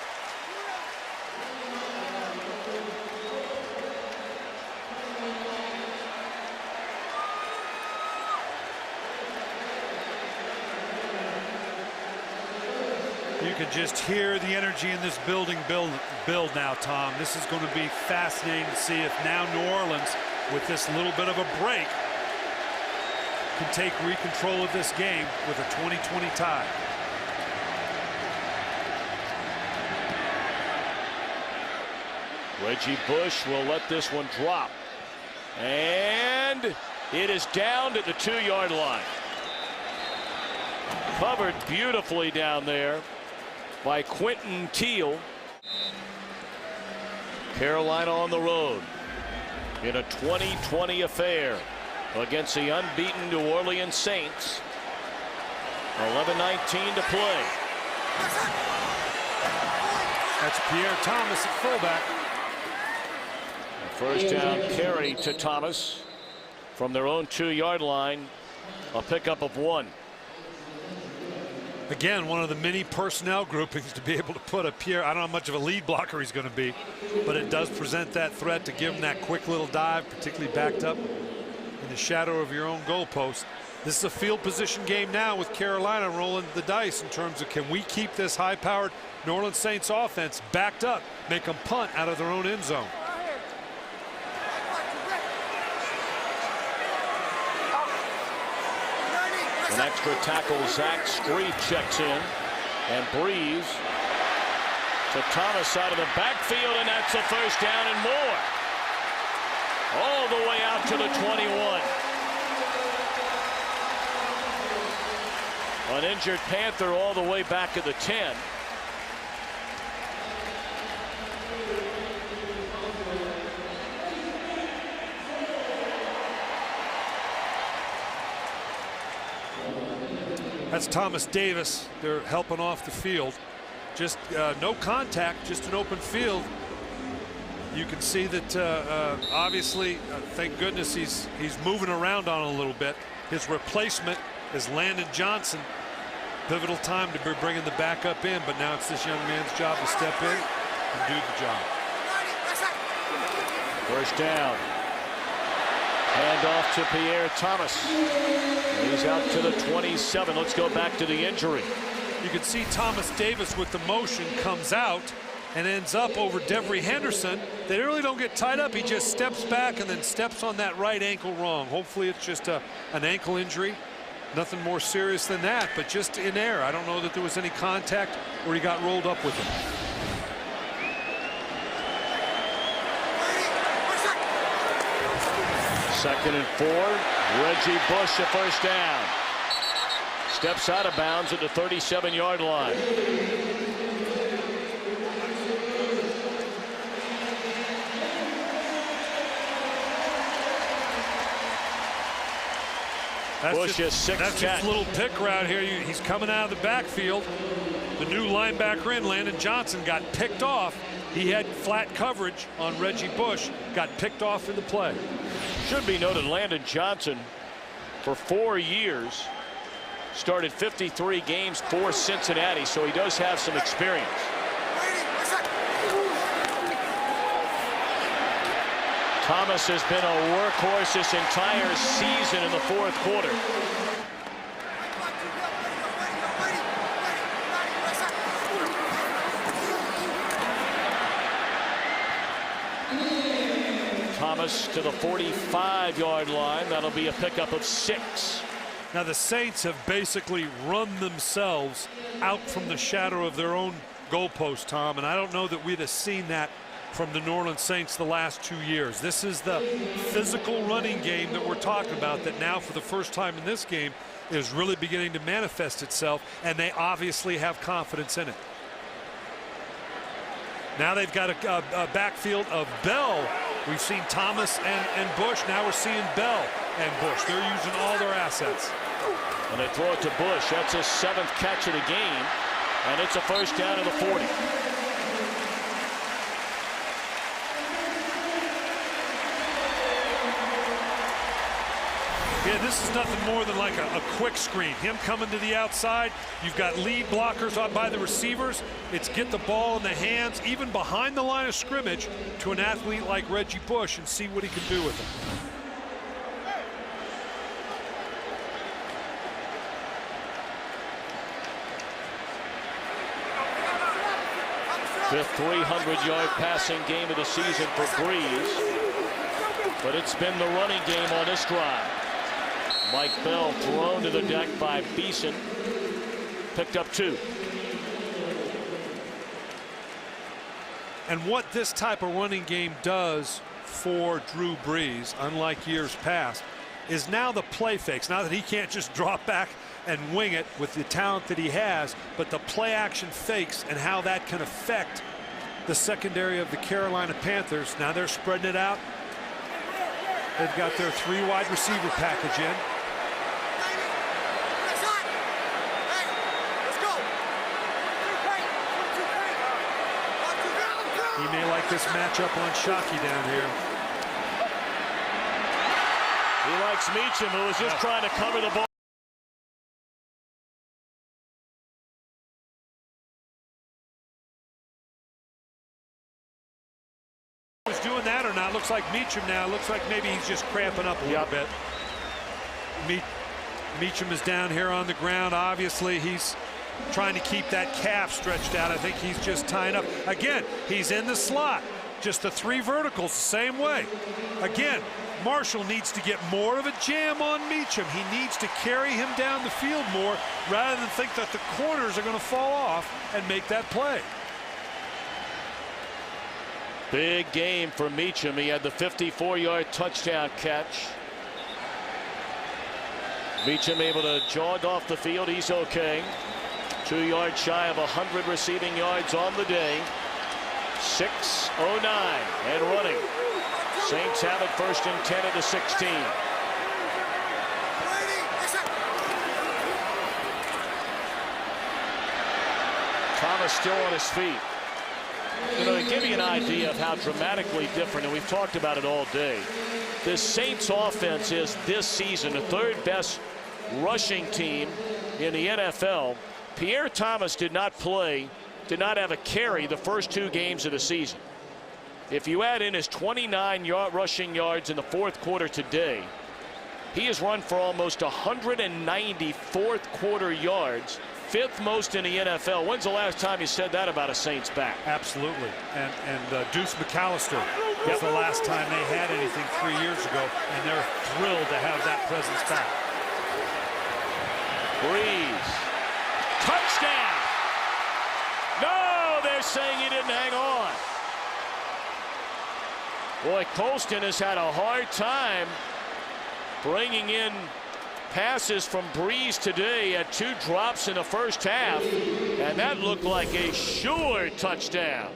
You can just hear the energy in this building build now, Tom. This is going to be fascinating to see if now New Orleans, with this little bit of a break, can take control of this game with a 20-20 tie. Reggie Bush will let this one drop. And it is down to the 2-yard line. Covered beautifully down there by Quentin Teal. Carolina on the road in a 20-20 affair against the unbeaten New Orleans Saints. 11:19 to play. That's Pierre Thomas at fullback. First down carry to Thomas from their own 2-yard line. A pickup of 1. Again, one of the many personnel groupings to be able to put a Pierre. I don't know how much of a lead blocker he's going to be, but it does present that threat to give him that quick little dive, particularly backed up in the shadow of your own goalpost. This is a field position game now with Carolina rolling the dice in terms of, can we keep this high-powered New Orleans Saints offense backed up, make them punt out of their own end zone. An extra tackle, Zach Street checks in, and Breeze to Thomas out of the backfield, and that's a first down and more. All the way out to the 21. An injured Panther all the way back at the 10. That's Thomas Davis. They're helping off the field. Just no contact, just an open field. You can see that obviously, thank goodness he's moving around on a little bit. His replacement is Landon Johnson. pivotal time to be bringing the backup in, but now it's this young man's job to step in and do the job. First down. Hand off to Pierre Thomas. He's out to the 27. Let's go back to the injury. You can see Thomas Davis with the motion comes out and ends up over Devery Henderson. They really don't get tied up. He just steps back and then steps on that right ankle wrong. Hopefully it's just an ankle injury. Nothing more serious than that, but just in air. I don't know that there was any contact or he got rolled up with him. Second and 4. Reggie Bush, a first down. Steps out of bounds at the 37-yard line. Bush's sixth catch. That's his little pick route here. He's coming out of the backfield. The new linebacker in, Landon Johnson, got picked off. He had flat coverage on Reggie Bush, got picked off in the play. Should be noted, Landon Johnson, for 4 years, started 53 games for Cincinnati, so he does have some experience. Thomas has been a workhorse this entire season in the fourth quarter. Thomas to the 45-yard line. That'll be a pickup of 6. Now the Saints have basically run themselves out from the shadow of their own goalpost, Tom, and I don't know that we'd have seen that from the New Orleans Saints the last 2 years. This is the physical running game that we're talking about that now for the first time in this game is really beginning to manifest itself, and they obviously have confidence in it. Now they've got a backfield of Bell. We've seen Thomas and Bush. Now we're seeing Bell and Bush. They're using all their assets. And they throw it to Bush. That's his 7th catch of the game. And it's a first down to the 40. Yeah, this is nothing more than like a quick screen. Him coming to the outside. You've got lead blockers on by the receivers. It's get the ball in the hands, even behind the line of scrimmage, to an athlete like Reggie Bush and see what he can do with it. Fifth 300-yard passing game of the season for Breeze. But it's been the running game on this drive. Mike Bell thrown to the deck by Beeson. Picked up 2. And what this type of running game does for Drew Brees, unlike years past, is now the play fakes. Now that he can't just drop back and wing it with the talent that he has, but the play action fakes and how that can affect the secondary of the Carolina Panthers. Now they're spreading it out. They've got their 3 wide receiver package in. He may like this matchup on Shockey down here. He likes Meacham, who was just trying to cover the ball. Was doing that or not? Looks like Meacham now. Looks like maybe he's just cramping up a little bit. Meacham is down here on the ground. Obviously, he's trying to keep that calf stretched out. I think he's just tying up. Again, he's in the slot. Just the 3 verticals the same way. Again, Marshall needs to get more of a jam on Meacham. He needs to carry him down the field more rather than think that the corners are going to fall off and make that play. Big game for Meacham. He had the 54-yard touchdown catch. Meacham able to jog off the field. He's okay. 2 yards shy of 100 receiving yards on the day. 6:09 and running. Saints have it first and 10 at the 16. Thomas still on his feet. You know, to give you an idea of how dramatically different, and we've talked about it all day, this Saints offense is this season the 3rd best rushing team in the NFL. Pierre Thomas did not have a carry the first 2 games of the season. If you add in his 29 rushing yards in the fourth quarter today, he has run for almost 190 fourth quarter yards, 5th most in the NFL. When's the last time you said that about a Saints back? Absolutely. And Deuce McAllister was the last time they had anything 3 years ago, and they're thrilled to have that presence back. Breeze. Touchdown. No, they're saying he didn't hang on. Boy, Colston has had a hard time bringing in passes from Breeze today at 2 drops in the first half, and that looked like a sure touchdown.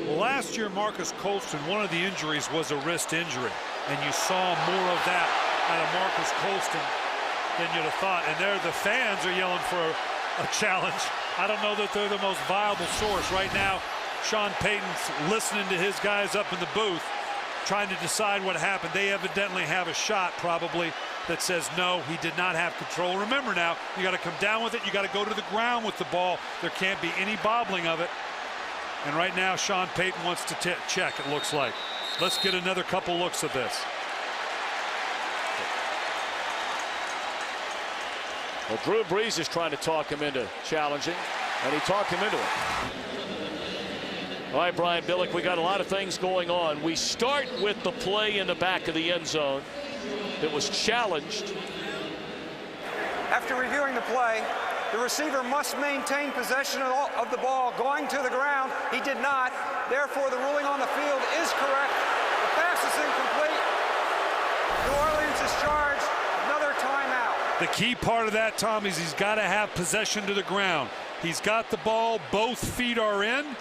Well, last year, Marcus Colston, one of the injuries was a wrist injury, and you saw more of that out of Marcus Colston than you'd have thought. And there, the fans are yelling for a challenge. I don't know that they're the most viable source right now. Sean Payton's listening to his guys up in the booth, trying to decide what happened. They evidently have a shot probably that says no, he did not have control. Remember now, you got to come down with it. You got to go to the ground with the ball. There can't be any bobbling of it. And right now, Sean Payton wants to check, it looks like. Let's get another couple looks at this. Well, Drew Brees is trying to talk him into challenging, and he talked him into it. All right, Brian Billick, we got a lot of things going on. We start with the play in the back of the end zone that was challenged. After reviewing the play, the receiver must maintain possession of the ball going to the ground. He did not. Therefore, the ruling on the field is correct. The pass is incomplete. New Orleans is charged. Another timeout. The key part of that, Tom, is he's got to have possession to the ground. He's got the ball. Both feet are in.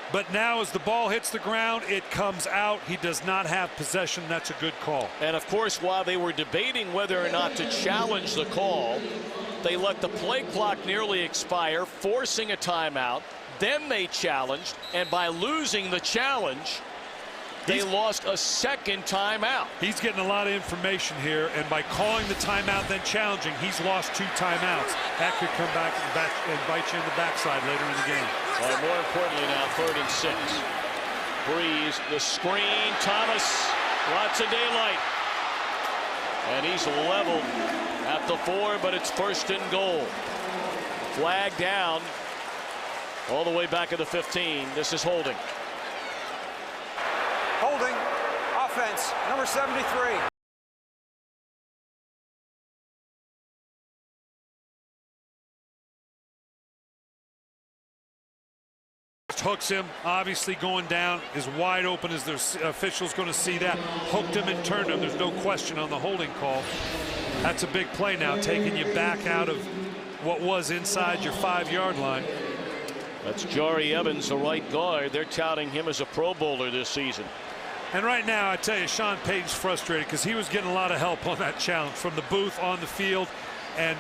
But now as the ball hits the ground, it comes out. He does not have possession. That's a good call. And of course, while they were debating whether or not to challenge the call, they let the play clock nearly expire, forcing a timeout. Then they challenged, and by losing the challenge, they lost a second timeout. He's getting a lot of information here, and by calling the timeout then challenging, he's lost 2 timeouts. That could come back and bite you in the backside later in the game. More importantly now, 3rd and 6. Breeze, the screen, Thomas, lots of daylight. And he's leveled at the 4, but it's 1st and goal. Flag down all the way back at the 15. This is holding. Holding, offense, number 73. Hooks him, obviously going down, is wide open as the official's going to see that. Hooked him and turned him. There's no question on the holding call. That's a big play now, taking you back out of what was inside your 5-yard line. That's Jari Evans, the right guard. They're touting him as a Pro Bowler this season. And right now, I tell you, Sean Payton's frustrated because he was getting a lot of help on that challenge from the booth on the field and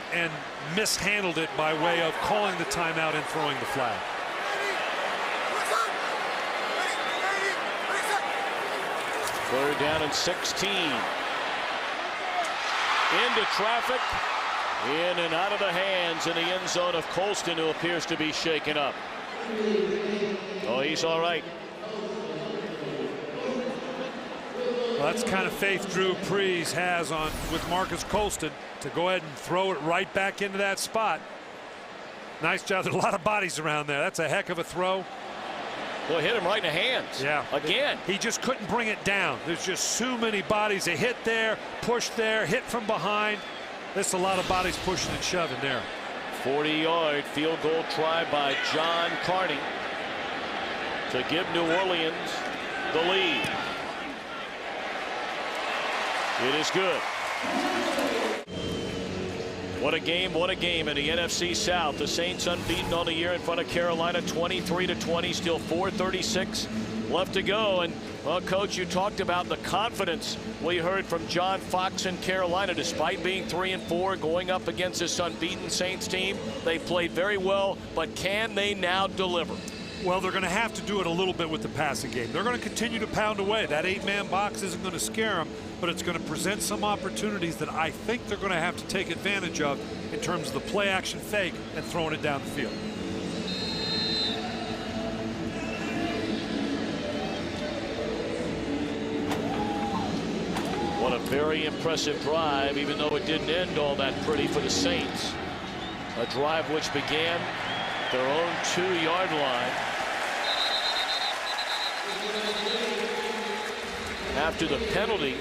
mishandled it by way of calling the timeout and throwing the flag. Third down and 16. Into traffic. In and out of the hands in the end zone of Colston, who appears to be shaken up. Oh, he's all right. Well, that's the kind of faith Drew Brees has with Marcus Colston to go ahead and throw it right back into that spot. Nice job. There's a lot of bodies around there. That's a heck of a throw. Well, hit him right in the hands. Yeah. Again. He just couldn't bring it down. There's just too many bodies. A hit there, push there, hit from behind. There's a lot of bodies pushing and shoving there. 40-yard field goal try by John Carney to give New Orleans the lead. It is good. What a game in the NFC South. The Saints unbeaten on the year in front of Carolina, 23-20, still 4:36 left to go. And well, Coach, you talked about the confidence we heard from John Fox in Carolina. Despite being 3-4, going up against this unbeaten Saints team, they played very well, but can they now deliver? Well, they're going to have to do it a little bit with the passing game. They're going to continue to pound away. That 8-man box isn't going to scare them. but it's going to present some opportunities that I think they're going to have to take advantage of in terms of the play action fake and throwing it down the field. What a very impressive drive, even though it didn't end all that pretty for the Saints. A drive which began their own 2-yard line. After the penalty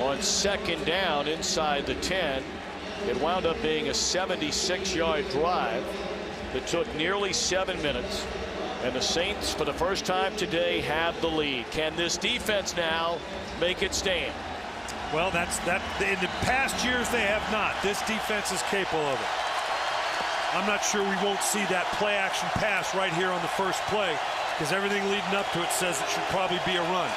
on 2nd down inside the 10, it wound up being a 76-yard drive that took nearly 7 minutes. And the Saints, for the first time today, have the lead. Can this defense now make it stand? Well, in the past years they have not. This defense is capable of it. I'm not sure we won't see that play action pass right here on the first play, because everything leading up to it says it should probably be a run.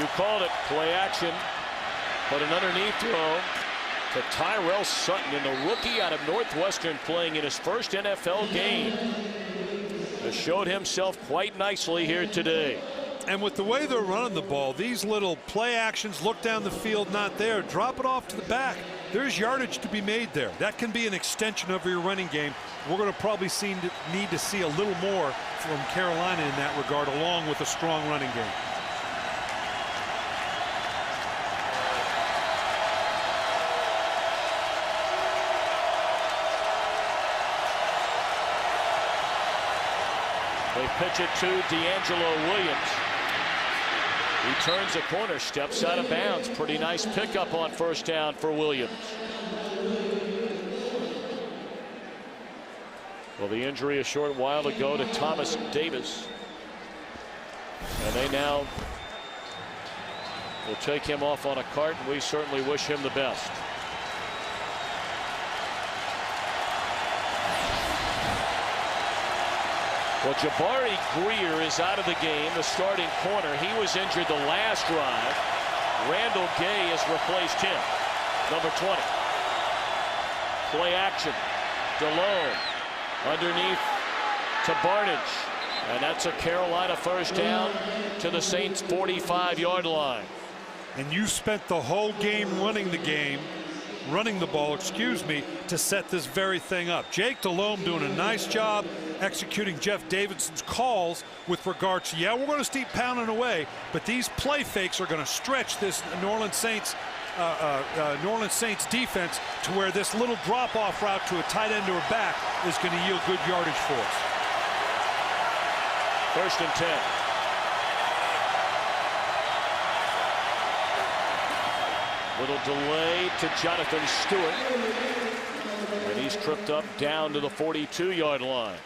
You called it play action, but an underneath throw to Tyrell Sutton, and the rookie out of Northwestern, playing in his first NFL game, has showed himself quite nicely here today. And with the way they're running the ball, these little play actions, look down the field, not there, drop it off to the back. There's yardage to be made there. That can be an extension of your running game. We're going to probably need to see a little more from Carolina in that regard, along with a strong running game. They pitch it to D'Angelo Williams. He turns a corner, steps out of bounds. Pretty nice pickup on 1st down for Williams. Well, the injury a short while ago to Thomas Davis. And they now will take him off on a cart, and we certainly wish him the best. Well, Jabari Greer is out of the game, the starting corner. He was injured the last drive. Randall Gay has replaced him, number 20. Play action. DeLone underneath to Barnage. And that's a Carolina 1st down to the Saints' 45-yard line. And you spent the whole game running the ball, excuse me, to set this very thing up. Jake Delhomme doing a nice job executing Jeff Davidson's calls with regards to, yeah, we're going to keep pounding away, but these play fakes are going to stretch this New Orleans Saints defense to where this little drop-off route to a tight end or a back is going to yield good yardage for us. 1st and 10. Little delay to Jonathan Stewart, and he's tripped up down to the 42-yard line.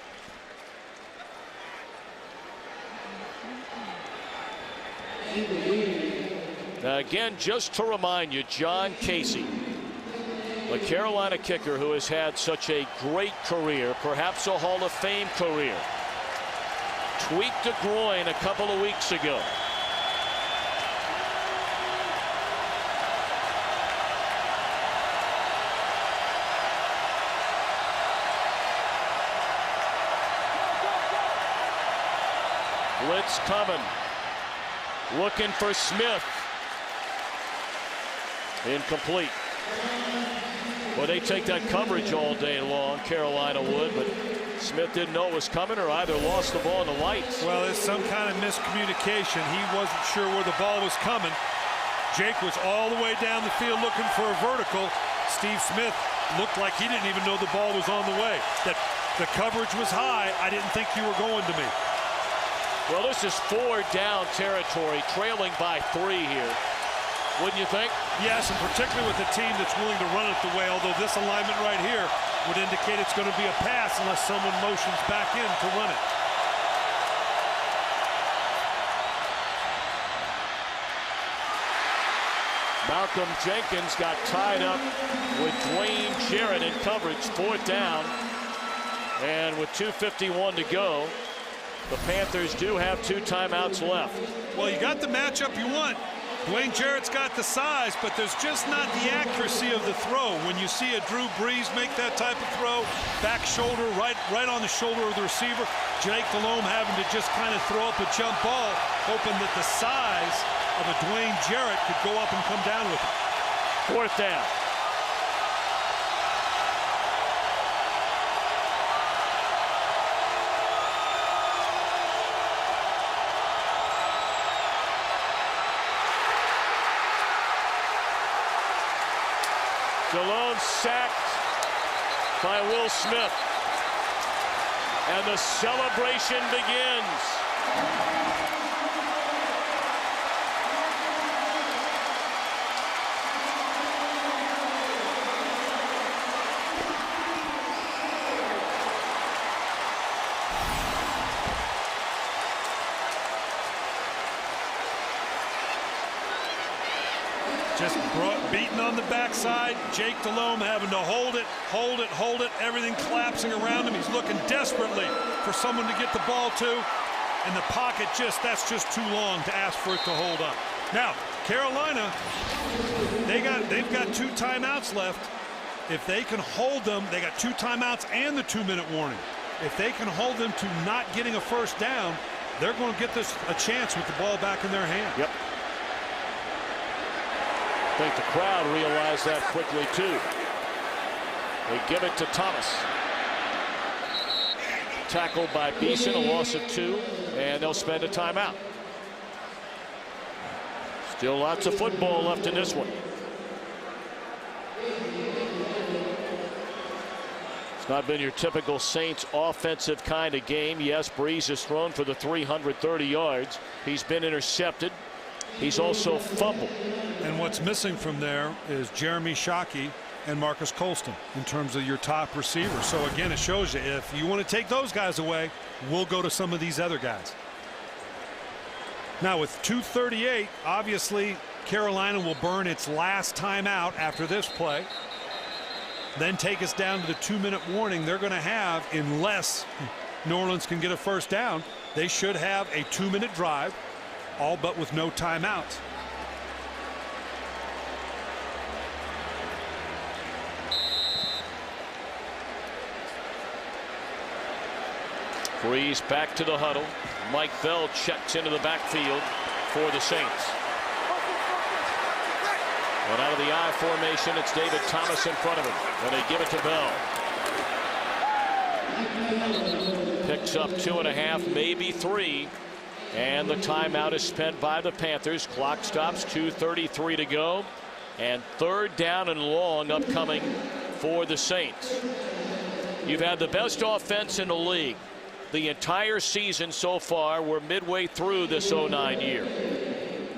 Now again, just to remind you, John Casey, the Carolina kicker who has had such a great career, perhaps a Hall of Fame career, tweaked a groin a couple of weeks ago. Blitz coming. Looking for Smith. Incomplete. Well, they take that coverage all day long, Carolina would, but Smith didn't know it was coming or either lost the ball in the lights. Well, it's some kind of miscommunication. He wasn't sure where the ball was coming. Jake was all the way down the field looking for a vertical. Steve Smith looked like he didn't even know the ball was on the way. That the coverage was high. I didn't think you were going to me. Well, this is 4 down territory, trailing by 3 here. Wouldn't you think? Yes, and particularly with a team that's willing to run it the way, although this alignment right here would indicate it's going to be a pass unless someone motions back in to run it. Malcolm Jenkins got tied up with Dwayne Jarrett in coverage, 4th down. And with 2:51 to go, the Panthers do have 2 timeouts left. Well, you got the matchup you want. Dwayne Jarrett's got the size, but there's just not the accuracy of the throw. When you see a Drew Brees make that type of throw, back shoulder, right on the shoulder of the receiver, Jake Delhomme having to just kind of throw up a jump ball, hoping that the size of a Dwayne Jarrett could go up and come down with it. 4th down. Delhomme sacked by Will Smith. And the celebration begins. Just beaten on the backside. Jake Delhomme having to hold it. Everything collapsing around him. He's looking desperately for someone to get the ball to. And the pocket that's just too long to ask for it to hold up. Now, Carolina, they've got 2 timeouts left. If they can hold them, they got 2 timeouts and the 2-minute warning. If they can hold them to not getting a first down, they're going to get this a chance with the ball back in their hand. Yep. I think the crowd realized that quickly too. They give it to Thomas. Tackled by Beeson, a loss of 2, and they'll spend a timeout. Still lots of football left in this one. It's not been your typical Saints offensive kind of game. Yes, Brees has thrown for the 330 yards. He's been intercepted. He's also fumbled. And what's missing from there is Jeremy Shockey and Marcus Colston in terms of your top receivers. So again, it shows you if you want to take those guys away, we'll go to some of these other guys. Now with 2:38, obviously Carolina will burn its last timeout after this play. Then take us down to the 2-minute warning they're going to have unless New Orleans can get a first down. They should have a 2-minute drive, all but with no timeouts. Brees back to the huddle. Mike Bell checks into the backfield for the Saints. And out of the I formation, it's David Thomas in front of him. And they give it to Bell. Picks up 2.5, maybe 3. And the timeout is spent by the Panthers. Clock stops, 2:33 to go. And 3rd down and long upcoming for the Saints. You've had the best offense in the league the entire season so far. We're midway through this 09 year.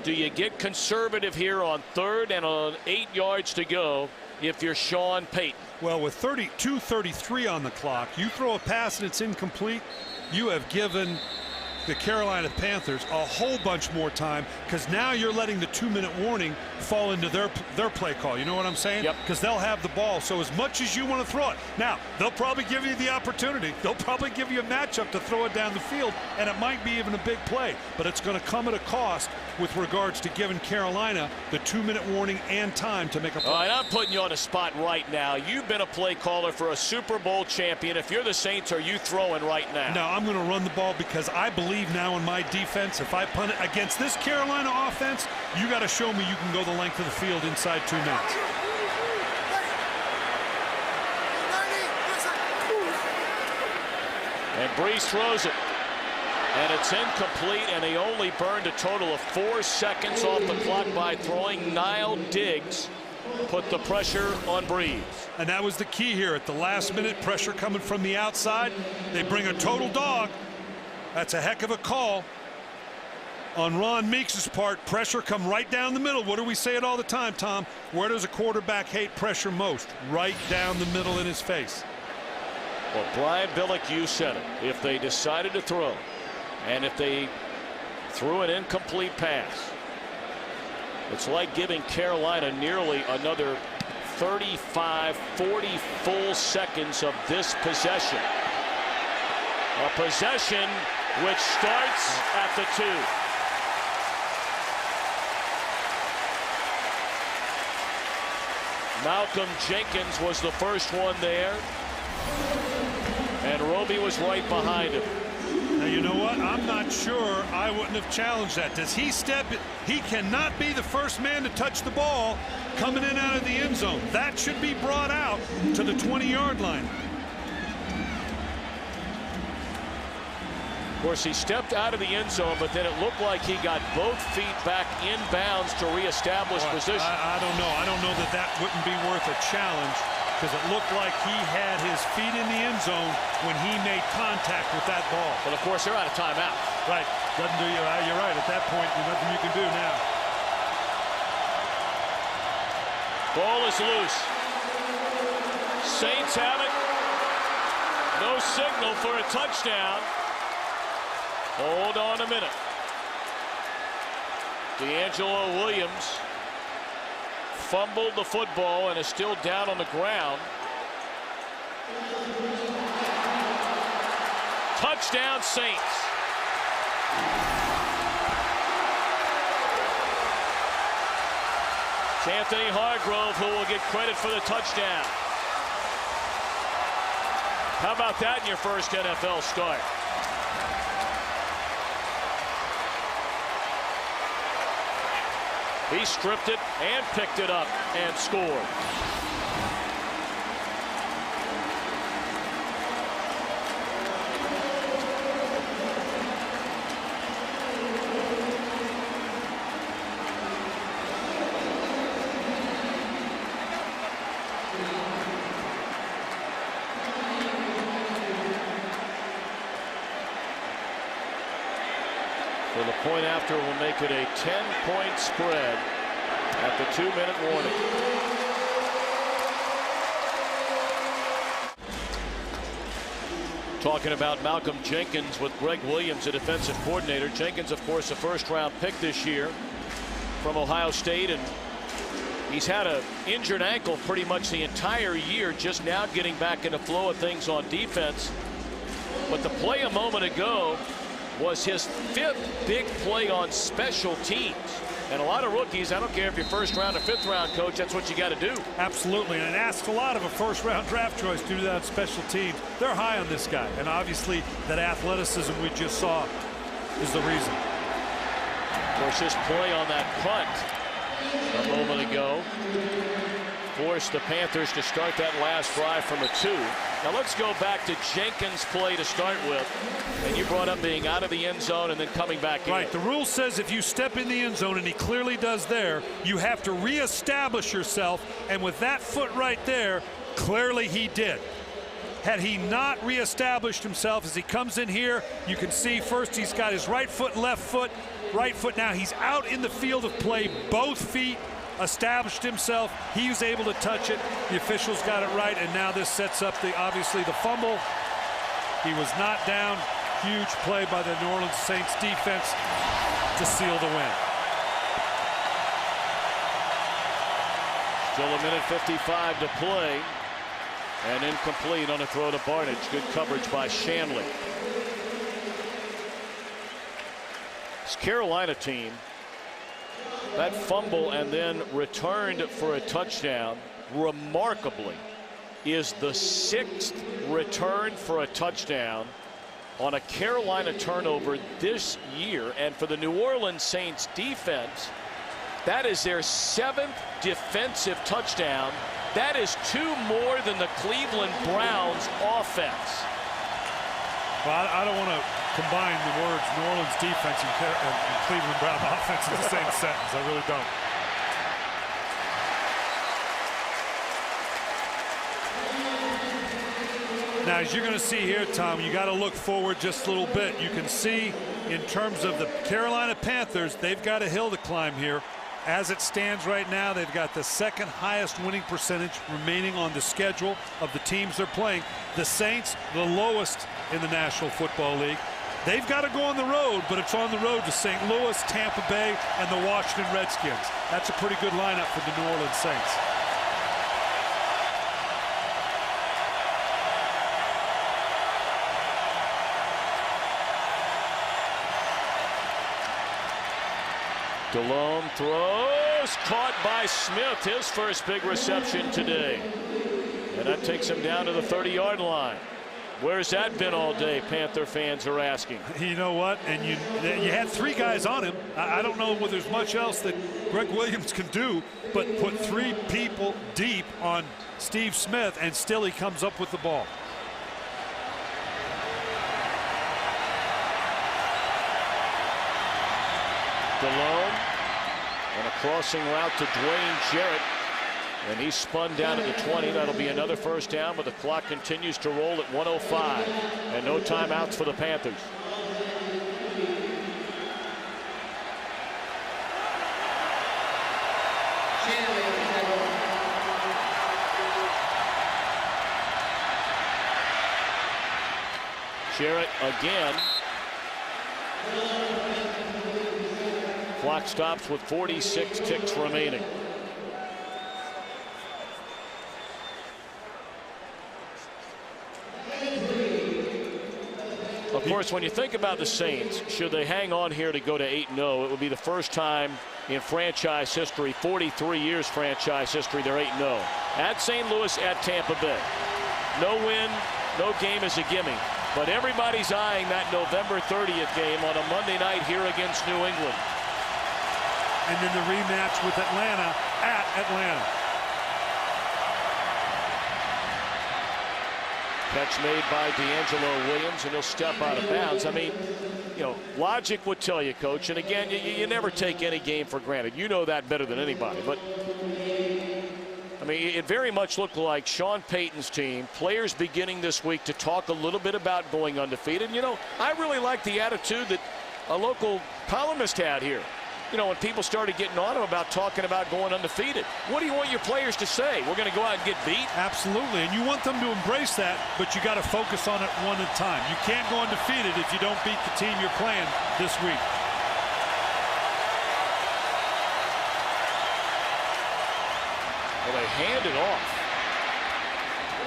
Do you get conservative here on 3rd and on 8 yards to go if you're Sean Payton? Well, with 2:33 on the clock, you throw a pass and it's incomplete, you have given the Carolina Panthers a whole bunch more time, because now you're letting the 2-minute warning fall into their play call. You know what I'm saying? Yep. Because they'll have the ball. So as much as you want to throw it, now they'll probably give you the opportunity. They'll probably give you a matchup to throw it down the field, and it might be even a big play, but it's going to come at a cost with regards to giving Carolina the 2-minute warning and time to make a play. All right, I'm putting you on a spot right now. You've been a play caller for a Super Bowl champion. If you're the Saints, are you throwing right now? No, I'm going to run the ball, because I believe now in my defense. If I punt it against this Carolina offense, you got to show me you can go the length of the field inside 2 minutes. And Brees throws it. And it's incomplete, and they only burned a total of 4 seconds off the clock by throwing. Niall Diggs put the pressure on Brees. And that was the key here. At the last minute, pressure coming from the outside. They bring a total dog. That's a heck of a call on Ron Meeks' part. Pressure come right down the middle. What do we say it all the time, Tom? Where does a quarterback hate pressure most? Right down the middle in his face. Well, Brian Billick, you said it. If they decided to throw, and if they threw an incomplete pass, it's like giving Carolina nearly another 35, 40 full seconds of this possession. A possession which starts at the 2. Malcolm Jenkins was the first one there. And Roby was right behind him. Now, you know what? I'm not sure I wouldn't have challenged that. Does he step? He cannot be the first man to touch the ball coming in out of the end zone. That should be brought out to the 20-yard line. Of course, he stepped out of the end zone, but then it looked like he got both feet back in bounds to reestablish position. I don't know. I don't know that that wouldn't be worth a challenge, because it looked like he had his feet in the end zone when he made contact with that ball. But of course, they're out of timeout. Right. Doesn't do you. You're right. At that point, there's nothing you can do now. Ball is loose. Saints have it. No signal for a touchdown. Hold on a minute. D'Angelo Williams fumbled the football and is still down on the ground. Touchdown, Saints. It's Anthony Hargrove who will get credit for the touchdown. How about that in your first NFL start? He stripped it and picked it up and scored. For the point after will make it a 10-point spread at the 2-minute warning. Talking about Malcolm Jenkins with Greg Williams, a defensive coordinator. Jenkins, of course, a first-round pick this year from Ohio State, and he's had an injured ankle pretty much the entire year, just now getting back in the flow of things on defense. But the play a moment ago was his 5th big play on special teams. And a lot of rookies, I don't care if you're first-round or fifth-round coach, that's what you got to do. Absolutely, and it asks a lot of a first-round draft choice to do that on special teams. They're high on this guy, and obviously that athleticism we just saw is the reason. Of course, his play on that punt a moment ago forced the Panthers to start that last drive from a 2. Now let's go back to Jenkins' play to start with. And you brought up being out of the end zone and then coming back in. Right. The rule says if you step in the end zone, and he clearly does there, you have to reestablish yourself. And with that foot right there, clearly he did. Had he not reestablished himself as he comes in here, you can see first he's got his right foot and left foot. Right foot now, he's out in the field of play, both feet. Established himself. He was able to touch it. The officials got it right, and now this sets up obviously the fumble. He was not down. Huge play by the New Orleans Saints defense to seal the win. Still a minute 55 to play, and incomplete on a throw to Barnage. Good coverage by Shanley. This Carolina team, that fumble and then returned for a touchdown, remarkably, is the 6th return for a touchdown on a Carolina turnover this year. And for the New Orleans Saints defense, that is their 7th defensive touchdown. That is 2 more than the Cleveland Browns offense. Well, I don't want to combine the words New Orleans defense and Cleveland Brown offense in the same sentence. I really don't. Now, as you're going to see here, Tom, you got to look forward just a little bit. You can see in terms of the Carolina Panthers, they've got a hill to climb here. As it stands right now, they've got the 2nd highest winning percentage remaining on the schedule of the teams they're playing. The Saints, the lowest in the National Football League. They've got to go on the road, but it's on the road to St. Louis, Tampa Bay, and the Washington Redskins. That's a pretty good lineup for the New Orleans Saints. DeLone throws. Almost caught by Smith, his first big reception today. And that takes him down to the 30-yard line. Where's that been all day, Panther fans are asking. You know what? And you had 3 guys on him. I don't know whether there's much else that Greg Williams can do, but put 3 people deep on Steve Smith, and still he comes up with the ball. Delone, and a crossing route to Dwayne Jarrett. And he spun down at the 20. That'll be another first down, but the clock continues to roll at 1:05. And no timeouts for the Panthers. Jarrett again. Clock stops with 46 ticks remaining. Of course, when you think about the Saints, should they hang on here to go to 8-0, it would be the first time in franchise history, 43 years franchise history, they're 8-0. At St. Louis, at Tampa Bay. No win, no game is a gimme. But everybody's eyeing that November 30th game on a Monday night here against New England. And then the rematch with Atlanta at Atlanta. Catch made by D'Angelo Williams, and he'll step out of bounds. I mean, you know, logic would tell you, Coach, and again, you never take any game for granted. You know that better than anybody. But, I mean, it very much looked like Sean Payton's team, players beginning this week to talk a little bit about going undefeated. You know, I really like the attitude that a local columnist had here. You know, when people started getting on him about talking about going undefeated. What do you want your players to say? We're going to go out and get beat? Absolutely, and you want them to embrace that, but you got to focus on it one at a time. You can't go undefeated if you don't beat the team you're playing this week. Well, they hand it off.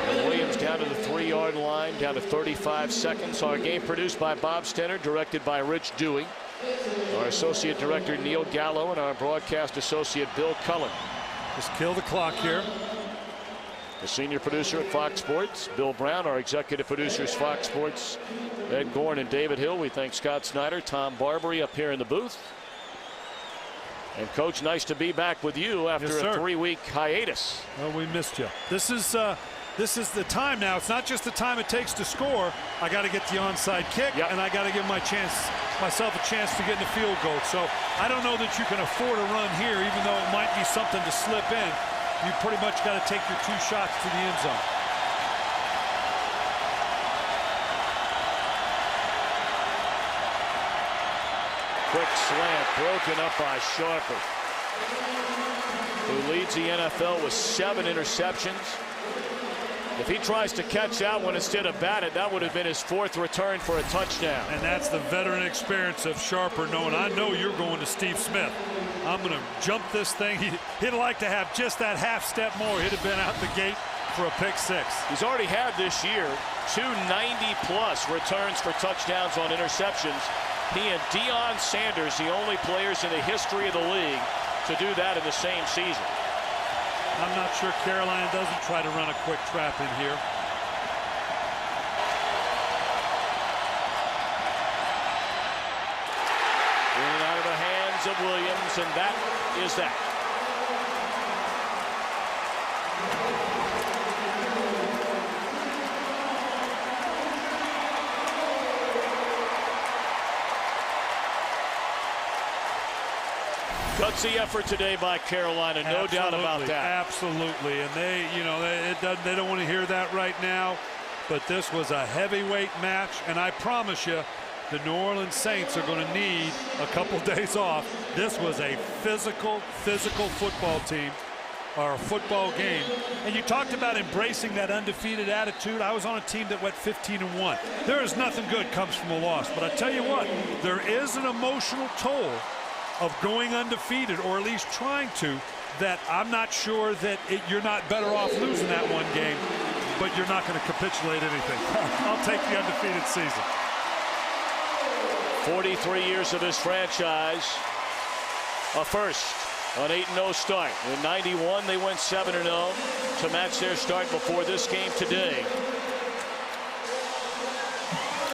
And Williams down to the 3-yard line, down to 35 seconds. Our game produced by Bob Stenner, directed by Rich Dewey. Our associate director Neil Gallo and our broadcast associate Bill Cullen. Just kill the clock here. The senior producer at Fox Sports, Bill Brown. Our executive producers, Fox Sports, Ed Gorn and David Hill. We thank Scott Snyder, Tom Barbary up here in the booth. And Coach, nice to be back with you after a 3-week hiatus. Well, we missed you. This is the time now. It's not just the time it takes to score. I got to get the onside kick, and I got to give myself a chance to get in the field goal. So I don't know that you can afford a run here, even though it might be something to slip in. You pretty much got to take your 2 shots to the end zone. Quick slant broken up by Sharper, who leads the NFL with 7 interceptions. If he tries to catch that one instead of bat it, that would have been his 4th return for a touchdown. And that's the veteran experience of Sharper knowing, I know you're going to Steve Smith. I'm going to jump this thing. He'd like to have just that half step more. He'd have been out the gate for a pick 6. He's already had this year 2 90-plus returns for touchdowns on interceptions. He and Deion Sanders, the only players in the history of the league to do that in the same season. I'm not sure Carolina doesn't try to run a quick trap in here. In and out of the hands of Williams, and that is that. Gutsy effort today by Carolina, no doubt about that. Absolutely, and they don't want to hear that right now, but this was a heavyweight match, and I promise you, the New Orleans Saints are going to need a couple days off. This was a physical football team, or a football game. And you talked about embracing that undefeated attitude. I was on a team that went 15-1. There is nothing good comes from a loss, but I tell you what, there is an emotional toll of going undefeated, or at least trying to, that I'm not sure that you're not better off losing that one game, but you're not going to capitulate anything. I'll take the undefeated season. 43 years of this franchise, a first. An 8-0 start. In '91, they went 7-0 to match their start before this game today.